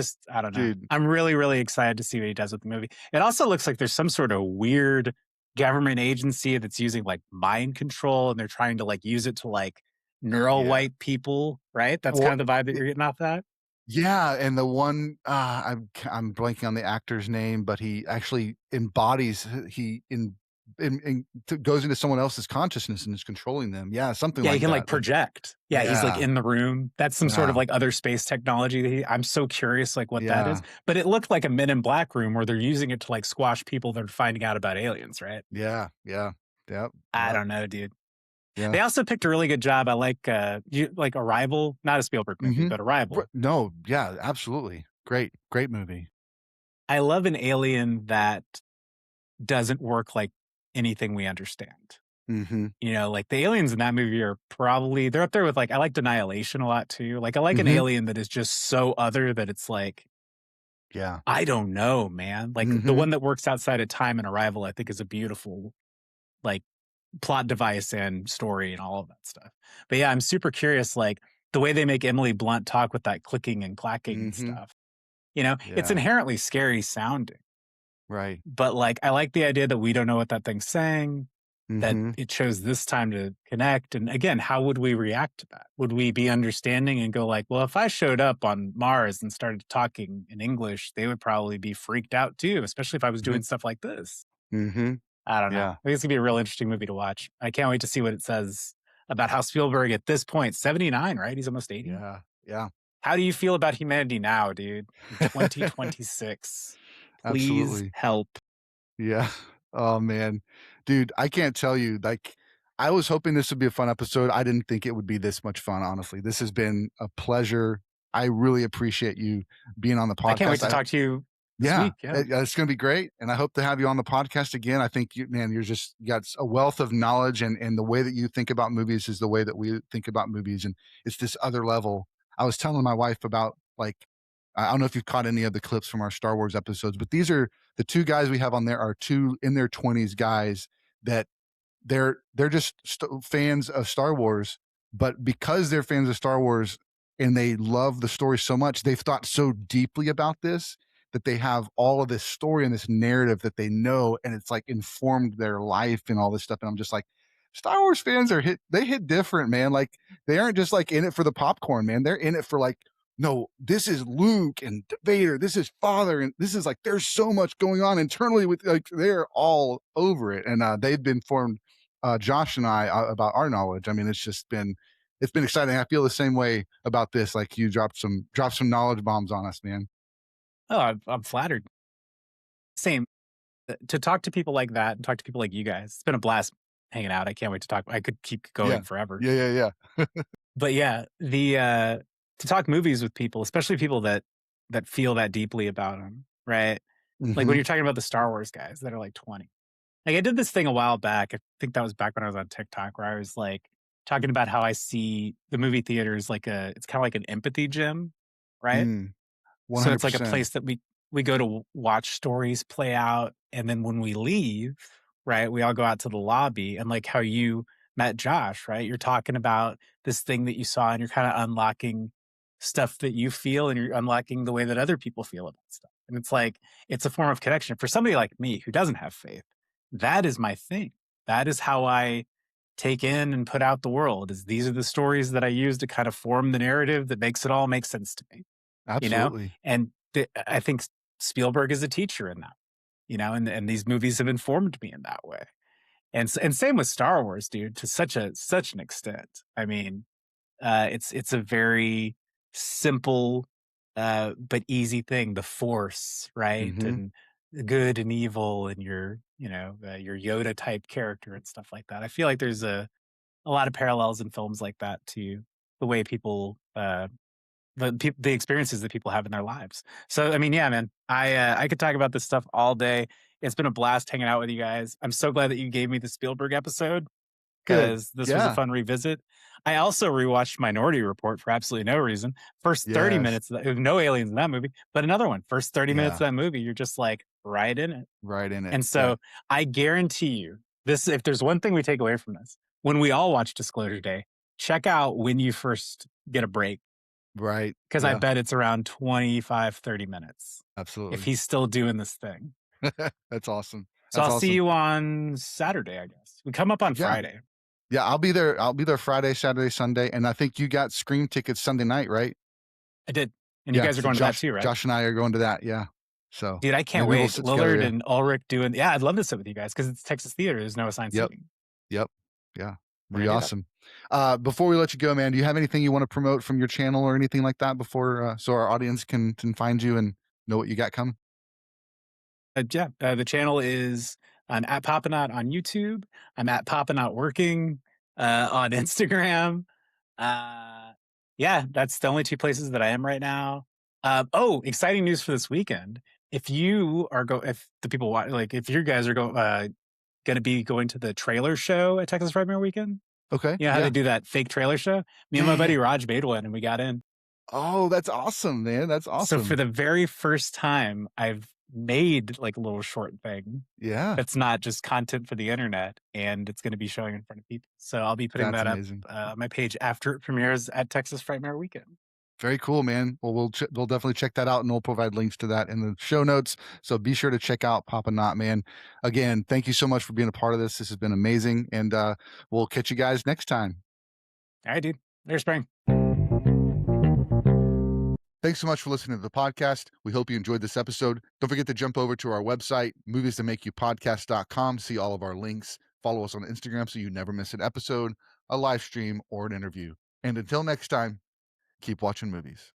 don't know. Dude. I'm really, really excited to see what he does with the movie. It also looks like there's some sort of weird government agency that's using like mind control, and they're trying to like use it to like neural white people, right? That's kind of the vibe that you're getting off that. Yeah, and the one I'm blanking on the actor's name, but he actually embodies goes into someone else's consciousness and is controlling them. Yeah, something like that. Yeah, he can like project. Yeah, he's like in the room. That's some sort of like other space technology. I'm so curious like what that is. But it looked like a Men in Black room where they're using it to like squash people that are finding out about aliens, right? Yeah. I don't know, dude. Yeah. They also picked a really good job. I like Arrival, not a Spielberg movie, but Arrival. No, yeah, absolutely. Great movie. I love an alien that doesn't work like anything we understand. Mm-hmm. You know, like the aliens in that movie are probably, they're up there with like, I liked Annihilation a lot too. Like I like an Mhm. alien that is just so other that it's like, Yeah. I don't know, man. Like the Mhm. one that works outside of time and Arrival, I think is a beautiful like plot device and story and all of that stuff. But yeah, I'm super curious, like the way they make Emily Blunt talk with that clicking and clacking and Mhm. stuff. You know, it's Yeah. inherently scary sounding, Right. but like I like the idea that we don't know what that thing's saying, that Mhm. it chose this time to connect. And again, how would we react to that? Would we be understanding and go like, well, if I showed up on Mars and started talking in English, they would probably be freaked out too, especially if I was doing stuff like this. Mhm. I don't know. Yeah. I think it's gonna be a real interesting movie to watch. I can't wait to see what it says about how Spielberg at this point, 79, right? He's almost 80. Yeah. Yeah. How do you feel about humanity now, dude? In 2026. Please Absolutely. help. Yeah. Oh man. Dude, I can't tell you, like, I was hoping this would be a fun episode. I didn't think it would be this much fun, honestly. This has been a pleasure. I really appreciate you being on the podcast. I can't wait to talk to you this Yeah, week. Yeah. it's going to be great, and I hope to have you on the podcast again. I think you, man, you got a wealth of knowledge, and the way that you think about movies is the way that we think about movies, and it's this other level. I was telling my wife about, like, I don't know if you've caught any of the clips from our Star Wars episodes, but these are the two guys we have on there are two in their 20s guys that they're just fans of Star Wars, but because they're fans of Star Wars and they love the story so much, they've thought so deeply about this that they have all of this story and this narrative that they know, and it's like informed their life and all this stuff. And I'm just like, Star Wars fans they hit different, man. Like they aren't just like in it for the popcorn, man. They're in it for like, no, this is Luke and Vader, this is Father, and this is like there's so much going on internally with, like, they're all over it. And they've been formed, Josh and I, about our knowledge. I mean, it's been exciting. I feel the same way about this. Like you dropped some knowledge bombs on us, man. Oh, I'm flattered. Same. To talk to people like that and talk to people like you guys, it's been a blast hanging out. I can't wait to talk. I could keep going Yeah. forever. Yeah. But yeah, to talk movies with people, especially people that feel that deeply about them, right? Like when Mhm. you're talking about the Star Wars guys that are like 20. Like I did this thing a while back. I think that was back when I was on TikTok, where I was like talking about how I see the movie theater as like it's kind of like an empathy gym, right? Mm, So it's like a 100%. place that we go to watch stories play out, and then when we leave, right, we all go out to the lobby, and like how you met Josh, right? You're talking about this thing that you saw, and you're kind of unlocking stuff that you feel, and you're unlocking the way that other people feel about stuff. And it's like it's a form of connection for somebody like me who doesn't have faith. That is my thing. That is how I take in and put out the world. Is these are the stories that I use to kind of form the narrative that makes it all make sense to me. You know, Absolutely. and I think Spielberg is a teacher in that, you know, and these movies have informed me in that way. And same with Star Wars, dude, to such an extent. I mean, it's a very simple but easy thing, the Force, right? Mhm. And good and evil, and your your Yoda type character and stuff like that. I feel like there's a lot of parallels in films like that to the way people the experiences that people have in their lives. So I mean, yeah, man, I could talk about this stuff all day. It's been a blast hanging out with you guys. I'm so glad that you gave me the Spielberg episode, Good. because this was a Yeah. fun revisit. I also rewatched Minority Report for absolutely no reason. First 30 Yes. minutes, no aliens in that movie, but another one. First 30 minutes of Yeah. that movie, you're just like right in it. Right in it. And so I guarantee you, this, if there's one thing we take away from this, when we all watch Disclosure Day, check out when you first get a break, Right. because I bet it's around 25, 30 minutes Absolutely. if he's still doing this thing. That's awesome. So I'll see you on Saturday, I guess. We come up on Friday. Yeah, I'll be there. I'll be there Friday, Saturday, Sunday, and I think you got Scream tickets Sunday night, right? I did. And you guys are going to that too, right? Josh and I are going to that. Yeah. So, dude, I can't maybe we'll wait. sit together, Lillard yeah. and Ulrich doing. Yeah, I'd love to sit with you guys because it's Texas Theater. There's no assigned Yep. seating. Yep. Yeah. We're Pretty gonna do awesome. Before we let you go, man, do you have anything you want to promote from your channel or anything like that before, so our audience can find you and know what you got coming? The channel is I'm at Papanaut on YouTube. I'm at Papanaut Working on Instagram. Yeah, that's the only two places that I am right now. Oh, exciting news for this weekend. if you are if the people watch, like if you guys are going to be going to the trailer show at Texas Premiere Weekend, Okay. you know how Yeah. they do that fake trailer show? Me and my buddy Raj made one, and we got in. Oh, that's awesome, man. That's So awesome. for the very first time, I've made like a little short thing Yeah. that's not just content for the internet, and it's going to be showing in front of people. So I'll be putting That's that amazing. up on my page after it premieres at Texas Frightmare Weekend. Very cool, man. Well, we'll definitely check that out, and we'll provide links to that in the show notes. So be sure to check out Papanaut, man. Again, thank you so much for being a part of this. This has been amazing, and we'll catch you guys next time. All right, dude. There's Sprang. Thanks so much for listening to the podcast. We hope you enjoyed this episode. Don't forget to jump over to our website, moviesthatmakeyoupodcast.com, see all of our links. Follow us on Instagram so you never miss an episode, a live stream, or an interview. And until next time, keep watching movies.